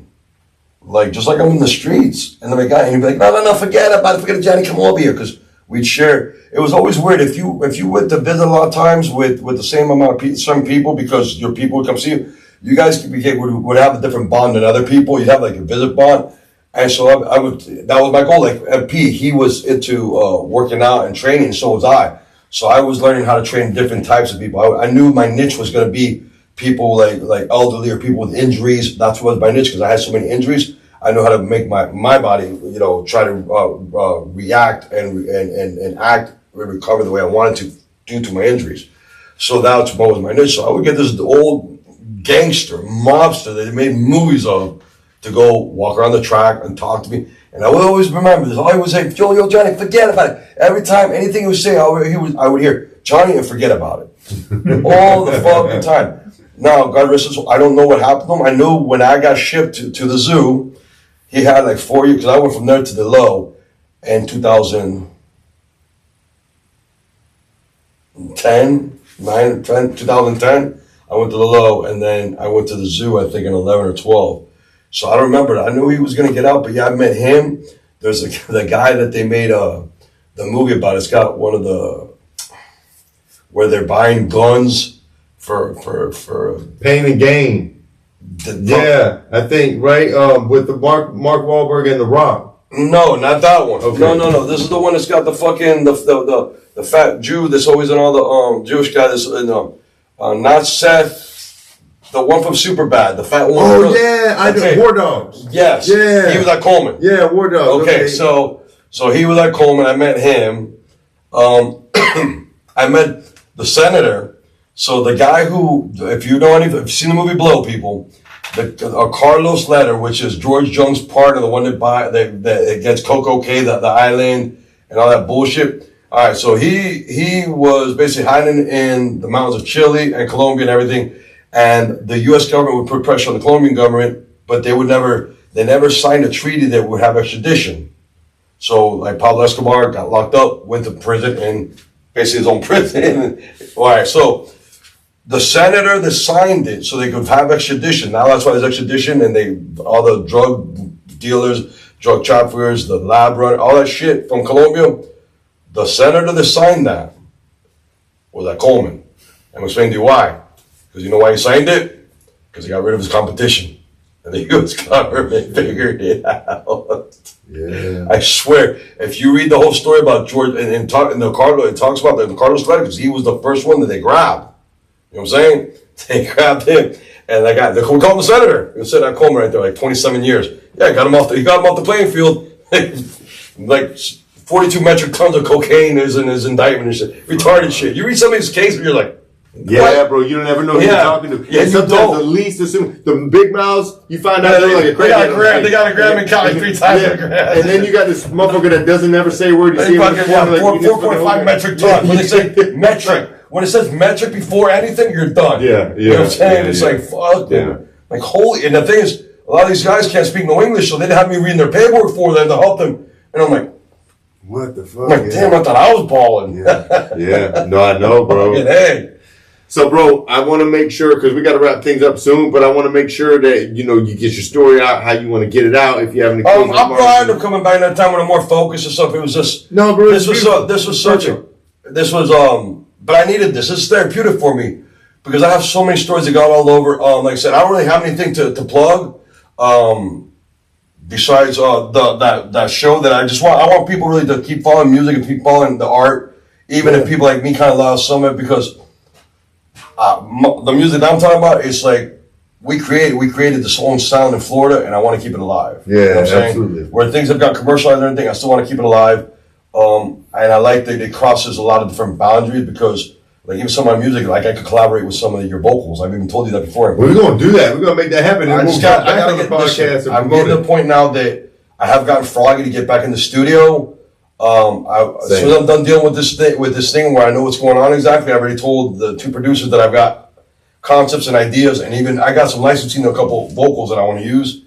Like, just like I'm in the streets. And then the guy, and he'd be like, no, forget about it. Forget it, Johnny, come over here. Because we'd share. It was always weird. If you went to visit a lot of times with the same amount of some people, because your people would come see you, you guys would have a different bond than other people. You'd have like a visit bond. And so that was my goal. Like MP, he was into working out and training, so was I. So I was learning how to train different types of people. I knew my niche was going to be people like elderly or people with injuries. That's what was my niche because I had so many injuries. I know how to make my body, try to react and act and recover the way I wanted to due to my injuries. So that's what was my niche. So I would get this old gangster, mobster that they made movies of to go walk around the track and talk to me. And I would always remember this. I would say, yo, Johnny, forget about it. Every time anything he would say, I would hear, Johnny, and forget about it. All the fucking time. Now, God rest his soul, I don't know what happened to him. I knew when I got shipped to the zoo, he had like 4 years, because I went from there to the low in 2010, 2010. I went to the low, and then I went to the zoo, I think, in 11 or 12. So I don't remember it. I knew he was going to get out, but yeah, I met him. There's the guy that they made the movie about. It's got one of where they're buying guns for Pain and Gain. Yeah, I think, right? With the Mark Wahlberg and The Rock. No, not that one. Okay. No. This is the one that's got the fucking the fat Jew that's always in all the Jewish guy that's not Seth. The one from Superbad, the fat one. Oh yeah, I do. War Dogs. Yes. Yeah. He was at Coleman. Yeah, War Dogs. Okay, so he was at Coleman. I met him. I met the senator. So the guy who, if you've seen the movie Blow, people, Carlos Letter, which is George Jung's partner, the one that gets Coco K, the island, and all that bullshit. All right, so he was basically hiding in the mountains of Chile and Colombia and everything. And the U.S. government would put pressure on the Colombian government, but they never signed a treaty that would have extradition. So, like Pablo Escobar got locked up, went to prison, and basically his own prison. All right, so the senator that signed it so they could have extradition. Now that's why there's extradition, and all the drug dealers, drug traffickers, the lab runner, all that shit from Colombia. The senator that signed that was at Coleman. And I'm explaining to you why. Because you know why he signed it? Because he got rid of his competition. And the U.S. government figured it out. Yeah. I swear, if you read the whole story about George and the Carlos, it talks about the Carlos Credit because he was the first one that they grabbed. You know what I'm saying? They grabbed him, and that guy, we called him the senator. He said, I called him right there, like 27 years. Yeah, he got him off the playing field. Like 42 metric tons of cocaine is in his indictment and shit. Retarded shit. You read some of his cases, and you're like, yeah, what? bro, you don't ever know who you're talking to. Yeah, and sometimes the least assume the big mouths, you find out they're like a crazy. They got to grab him and count like 3 times. Yeah. And then you got this motherfucker that doesn't ever say a word. You see him 4.5 metric tons. When they say metric, when it says metric before anything, you're done. Yeah, You know what I'm saying? It's like, fuck, dude. Like, holy, and the thing is, a lot of these guys can't speak no English, so they didn't have me reading their paperwork for them to help them. And I'm like, what the fuck? I'm like, damn, I thought I was balling. Yeah. No, I know, bro. Hey. So, bro, I want to make sure, because we got to wrap things up soon, but I want to make sure that, you know, you get your story out, how you want to get it out, if you have any questions. I'm glad I'm coming back that time when I'm more focused and stuff. It was just, no, bro, but I needed this. This is therapeutic for me because I have so many stories that got all over. Like I said, I don't really have anything to plug. Besides that show that I want people really to keep following music and keep following the art, even if people like me kind of lost some of it because the music that I'm talking about is like we created this own sound in Florida, and I want to keep it alive. Yeah, you know what I'm saying? Absolutely. Where things have got commercialized and everything, I still want to keep it alive. And I like that it crosses a lot of different boundaries because, like, even some of my music, like I could collaborate with some of your vocals. I've even told you that before. We're gonna do that. We're gonna make that happen. I gotta get this. I'm getting to the point now that I have gotten froggy to get back in the studio. As soon as I'm done dealing with this thing where I know what's going on exactly, I already told the 2 producers that I've got concepts and ideas, and even I got some licensing to a couple vocals that I want to use.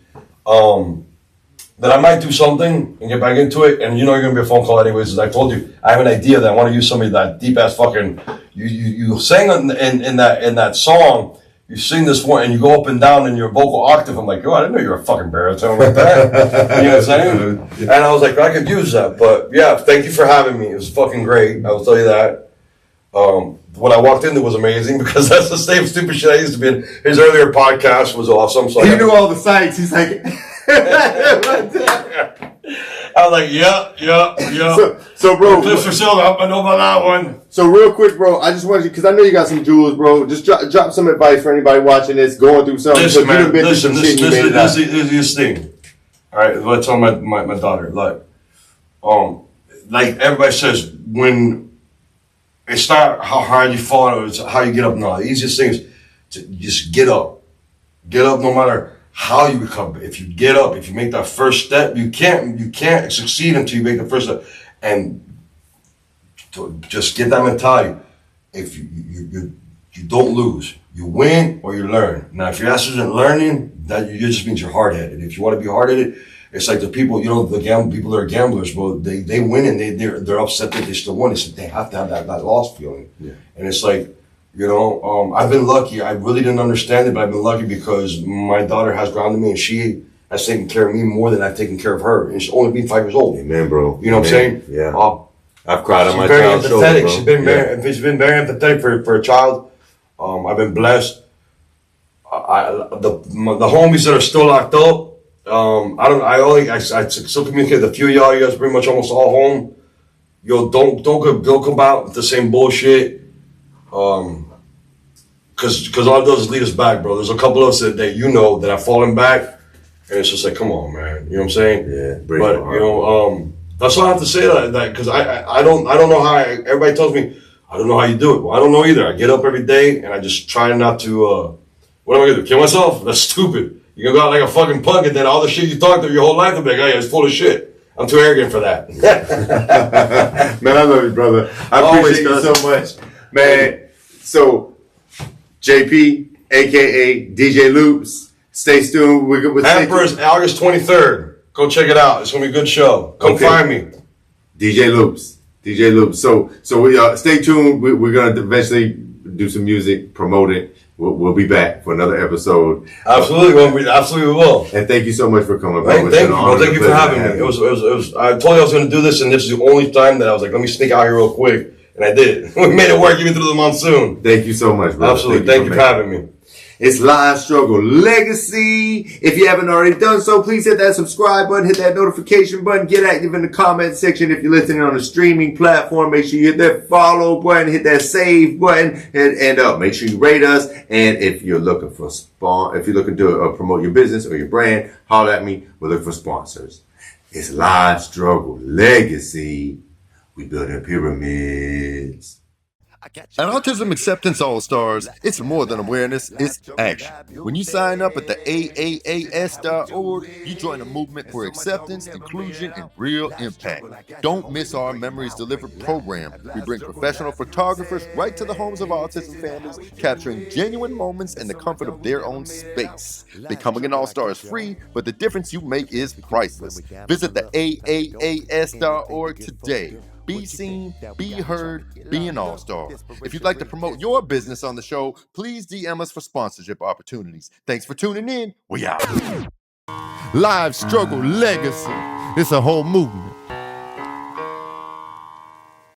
That I might do something and get back into it, and you know you're gonna be a phone call anyways. As I told you, I have an idea that I want to use somebody that deep ass fucking. You sang in that song. You sing this one and you go up and down in your vocal octave. I'm like, yo, I didn't know you were a fucking baritone like that. You know what I'm saying? And I was like, I could use that. But yeah, thank you for having me. It was fucking great. I will tell you that. What I walked into was amazing because that's the same stupid shit I used to be in. His earlier podcast was awesome. So he knew all the sites. He's like, I was like, yeah. So bro, Cliffs for Silver, I know about that one. So real quick, bro, I just wanted you, because I know you got some jewels, bro. Just drop some advice for anybody watching this, going through something. Listen, man, this is this thing. All right, what I tell my daughter, like everybody says, when it's not how hard you fall, it's how you get up. No, the easiest thing is to just get up. Get up no matter how you recover. If you get up, if you make that first step, you can't succeed until you make the first step. And to just get that mentality. If you don't lose, you win or you learn. Now, if your ass isn't learning, that just means you're hard-headed. If you want to be hard-headed, it's like the people, people that are gamblers, bro. They win and they're upset that they still won. It's like they have to have that loss feeling. Yeah. And it's like, I've been lucky. I really didn't understand it, but I've been lucky because my daughter has grounded me and she has taken care of me more than I've taken care of her. And she's only been 5 years old. Amen, bro. You know what I'm saying? Yeah. I've cried on my child's shoulder, bro. She's been very empathetic for a child. I've been blessed. The homies that are still locked up, I still communicate with a few of y'all. You guys pretty much almost all home. Yo, don't come out with the same bullshit. Cause all it does is lead us back, bro. There's a couple of us that that have fallen back, and it's just like, come on, man. You know what I'm saying? Yeah. But that's all I have to say that because I don't know how. Everybody tells me I don't know how you do it. Well, I don't know either. I get up every day and I just try not to. What am I gonna do? Kill myself? That's stupid. You can go out like a fucking punk, and then all the shit you talked to your whole life will be like, hey, it's full of shit. I'm too arrogant for that. Man, I love you, brother. I appreciate you so much, man. So, JP, aka DJ Loops, stay tuned. We're Emperor's August 23rd. Go check it out. It's gonna be a good show. Come find me. DJ Loops. So we stay tuned. We're gonna eventually do some music, promote it. We'll be back for another episode. Absolutely, absolutely will. And thank you so much for coming. Thank you for having me. It was. I told you I was going to do this, and this is the only time that I was like, let me sneak out here real quick, and I did. We made it work even through the monsoon. Thank you so much, bro. Absolutely. Thank you for having me. It's Live Struggle Legacy. If you haven't already done so, please hit that subscribe button, hit that notification button, get active in the comment section. If you're listening on a streaming platform, make sure you hit that follow button, hit that save button, and make sure you rate us. And if you're looking for if you're looking to promote your business or your brand, holler at me. We're looking for sponsors. It's Live Struggle Legacy. We building pyramids. At Autism Acceptance All-Stars, it's more than awareness, it's action. When you sign up at the AAAS.org, you join a movement for acceptance, inclusion, and real impact. Don't miss our Memories Delivered program. We bring professional photographers right to the homes of autism families, capturing genuine moments in the comfort of their own space. Becoming an All-Star is free, but the difference you make is priceless. Visit the AAAS.org today. Be seen, be heard, be an all-star. If you'd like to promote your business on the show, please DM us for sponsorship opportunities. Thanks for tuning in. We out. Live Struggle Legacy. It's a whole movement.